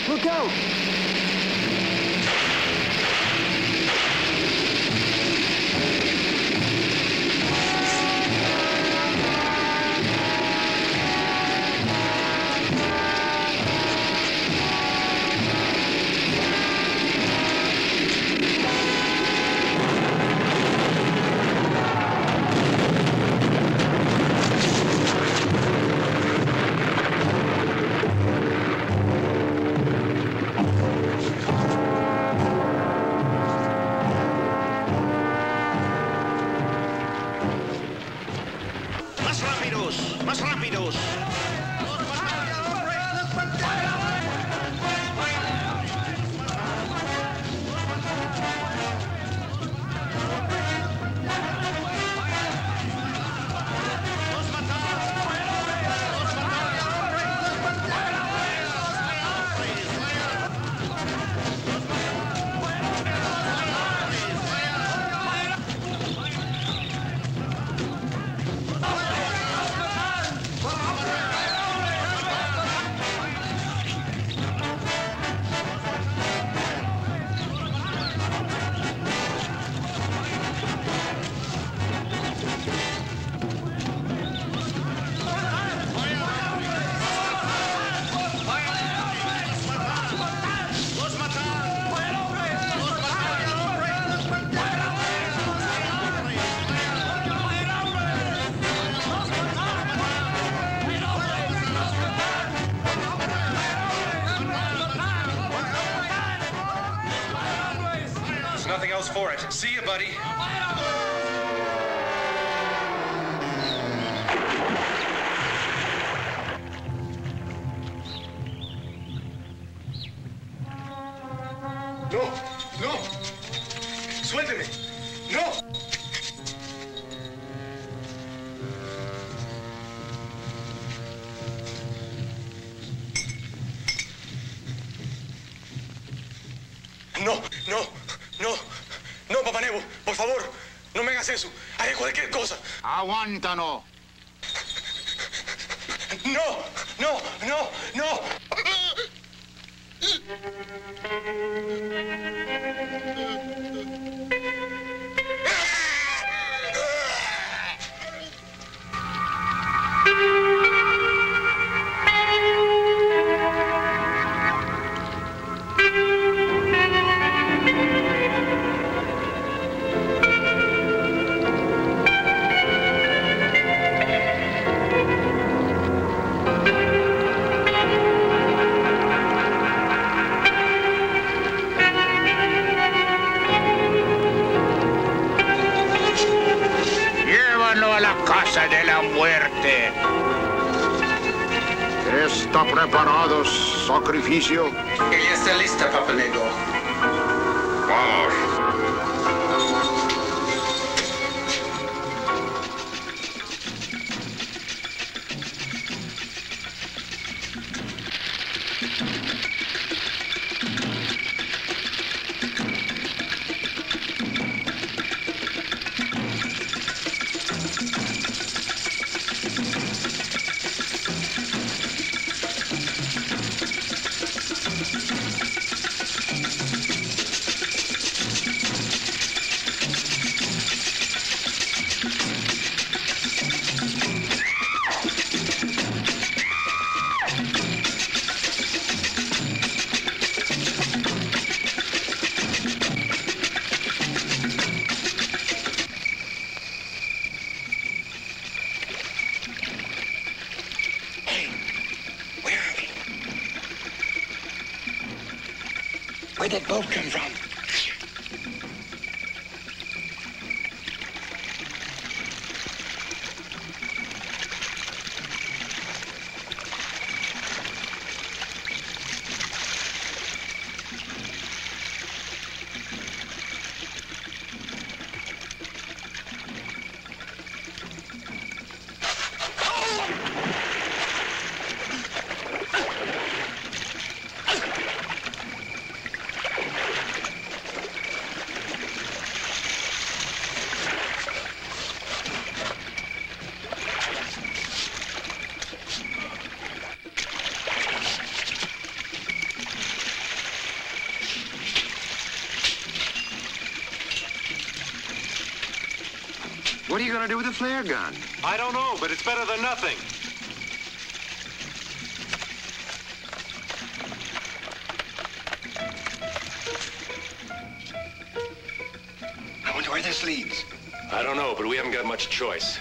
S11: Look out!
S2: ¡Más rápidos!
S6: Nothing else for it. See you, buddy.
S19: No, no. Suélteme. No.
S18: No, no, no, no, Papá Nebo, por favor, no me hagas eso. Haré cualquier cosa.
S10: Aguántalo.
S18: No, no, no, no.
S10: Casa de la muerte. ¿Está preparado sacrificio?
S16: Ella está lista, Papa Nego.
S10: Vamos.
S16: Where'd that boat come from?
S6: What are you going to do with a flare gun?
S1: I don't know, but it's better than nothing.
S16: I wonder where this leads.
S6: I don't know, but we haven't got much choice.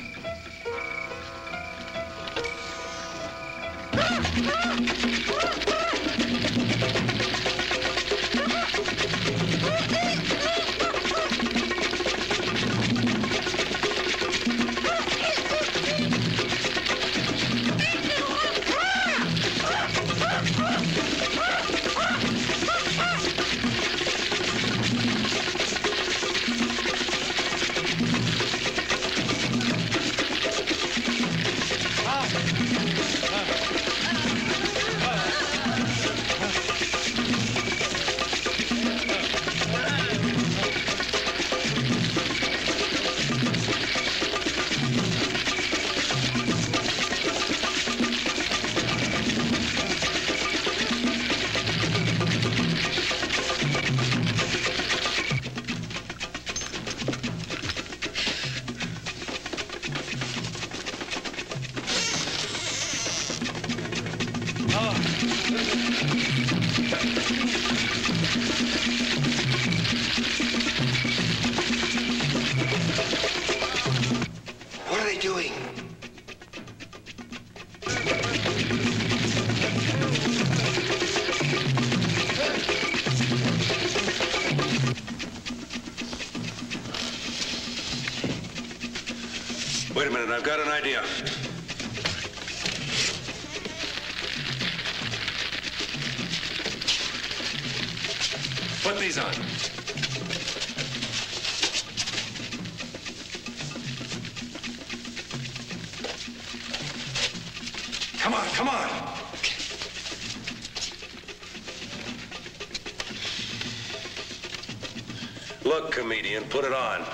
S16: What are they doing?
S6: Wait a minute, I've got an idea. Put these on.
S16: Come on, come on.
S6: Look, comedian, put it on.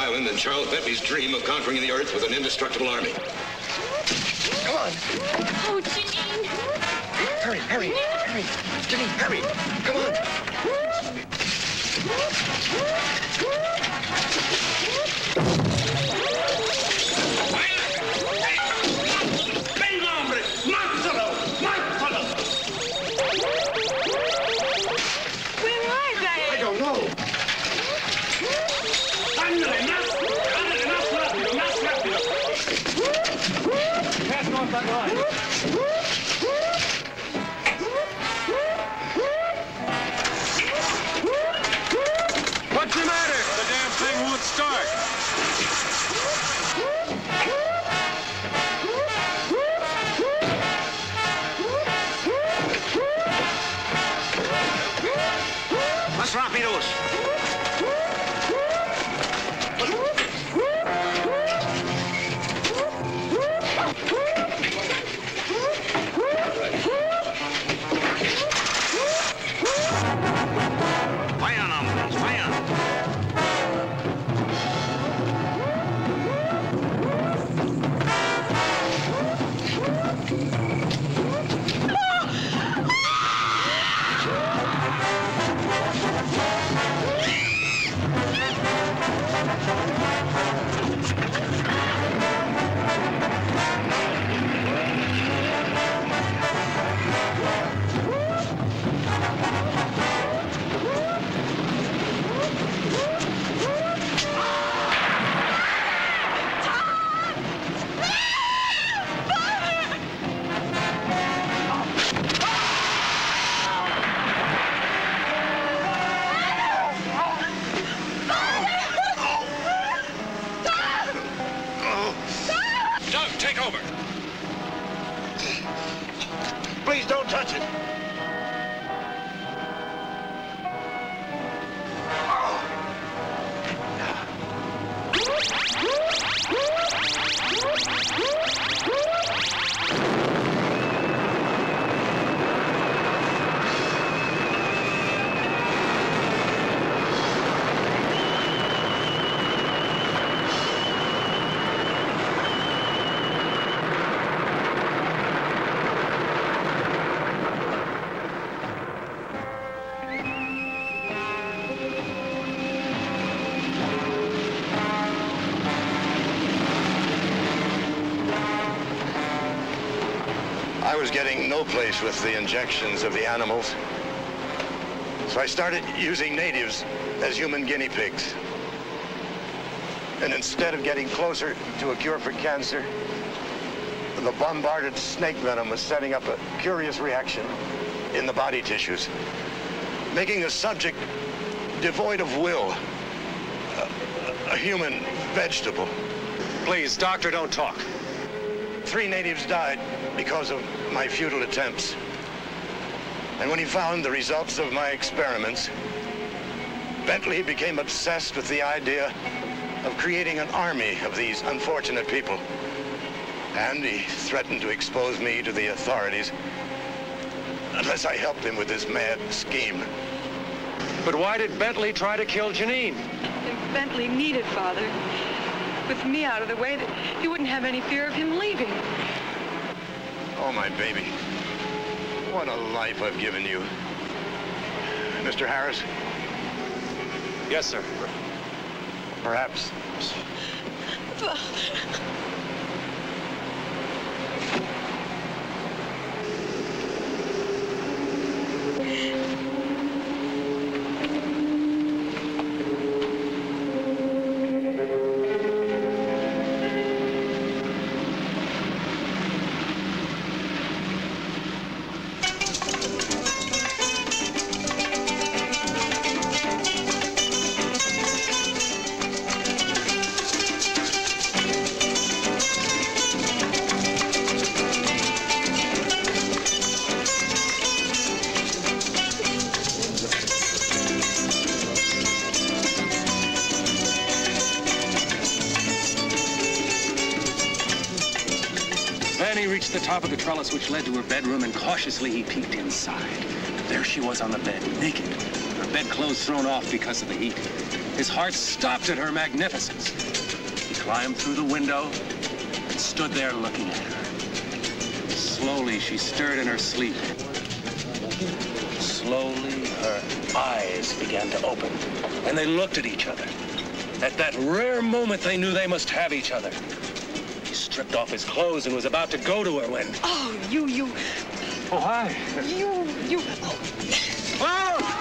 S21: island than Charles Bentley's dream of conquering the earth with an indestructible army. Come on.
S8: Oh, Janine.
S21: Hurry, hurry, hurry. Janine, hurry. Come on.
S16: Venga, hombre! ¡Mátalo! ¡Mátalo!
S20: Where are they?
S21: I don't know.
S16: ¡Ándale, más rápido, más rápido!
S11: Pass off that line.
S1: What's the matter? The damn thing won't start.
S2: Más rápidos. Vayan, hombres, vayan.
S19: Please don't touch it.
S21: I was getting no place with the injections of the animals. So I started using natives as human guinea pigs. And instead of getting closer to a cure for cancer, the bombarded snake venom was setting up a curious reaction in the body tissues, making the subject devoid of will, a human vegetable.
S6: Please, doctor, don't talk.
S21: 3 natives died because of my futile attempts. And when he found the results of my experiments, Bentley became obsessed with the idea of creating an army of these unfortunate people. And he threatened to expose me to the authorities unless I helped him with this mad scheme.
S6: But why did Bentley try to kill Janine?
S20: If Bentley needed Father, with me out of the way, that he wouldn't have any fear of him leaving.
S21: Oh, my baby. What a life I've given you. Mr. Harris?
S6: Yes, sir.
S21: Perhaps.
S20: Father.
S4: The top of the trellis which led to her bedroom, and cautiously he peeked inside. There she was on the bed, naked, her
S6: bedclothes thrown off because of the heat. His heart stopped at her magnificence. He climbed through the window and stood there looking at her. Slowly, she stirred in her sleep. Slowly, her eyes began to open, and they looked at each other. At that rare moment, they knew they must have each other. He stripped off his clothes and was about to go to her when...
S20: Oh, you...
S6: Oh, hi.
S20: You...
S6: Oh!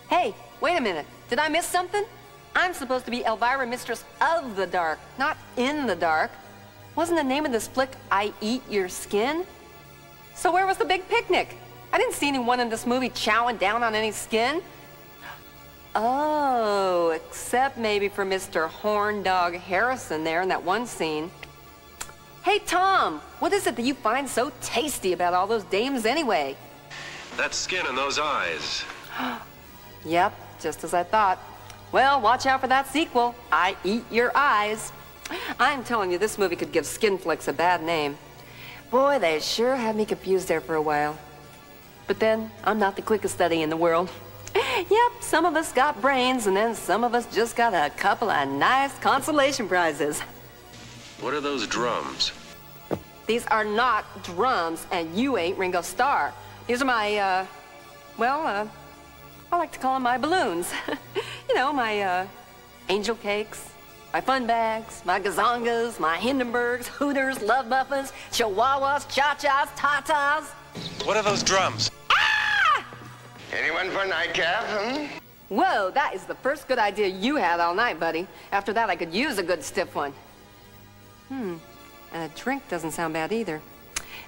S4: Hey, wait a minute. Did I miss something? I'm supposed to be Elvira, Mistress of the Dark, not in the dark. Wasn't the name of this flick I Eat Your Skin? So where was the big picnic? I didn't see anyone in this movie chowing down on any skin. Oh, except maybe for Mr. Horn Dog Harrison there in that one scene. Hey, Tom, what is it that you find so tasty about all those dames anyway?
S6: That skin and those eyes.
S4: Yep, just as I thought. Well, watch out for that sequel, I Eat Your Eyes. I'm telling you, this movie could give skin flicks a bad name. Boy, they sure had me confused there for a while. But then, I'm not the quickest study in the world. Yep, some of us got brains, and then some of us just got a couple of nice consolation prizes.
S6: What are those drums?
S4: These are not drums, and you ain't Ringo Starr. These are my, I like to call them my balloons. You know, my angel cakes, my fun bags, my gazongas, my Hindenburgs, Hooters, Love Muffins, Chihuahuas, Cha-Chas, Tatas.
S6: What are those drums?
S4: Ah!
S13: Anyone for nightcap,
S4: Whoa, that is the first good idea you had all night, buddy. After that, I could use a good stiff one. And a drink doesn't sound bad either.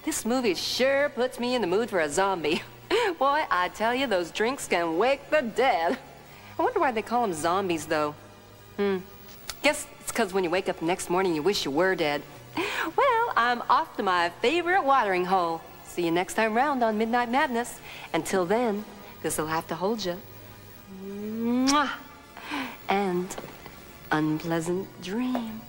S4: This movie sure puts me in the mood for a zombie. Boy, I tell you, those drinks can wake the dead. I wonder why they call them zombies, though. Guess it's because when you wake up the next morning, you wish you were dead. Well, I'm off to my favorite watering hole. See you next time round on Midnight Madness. Until then, this'll have to hold you. Mwah! And unpleasant dreams.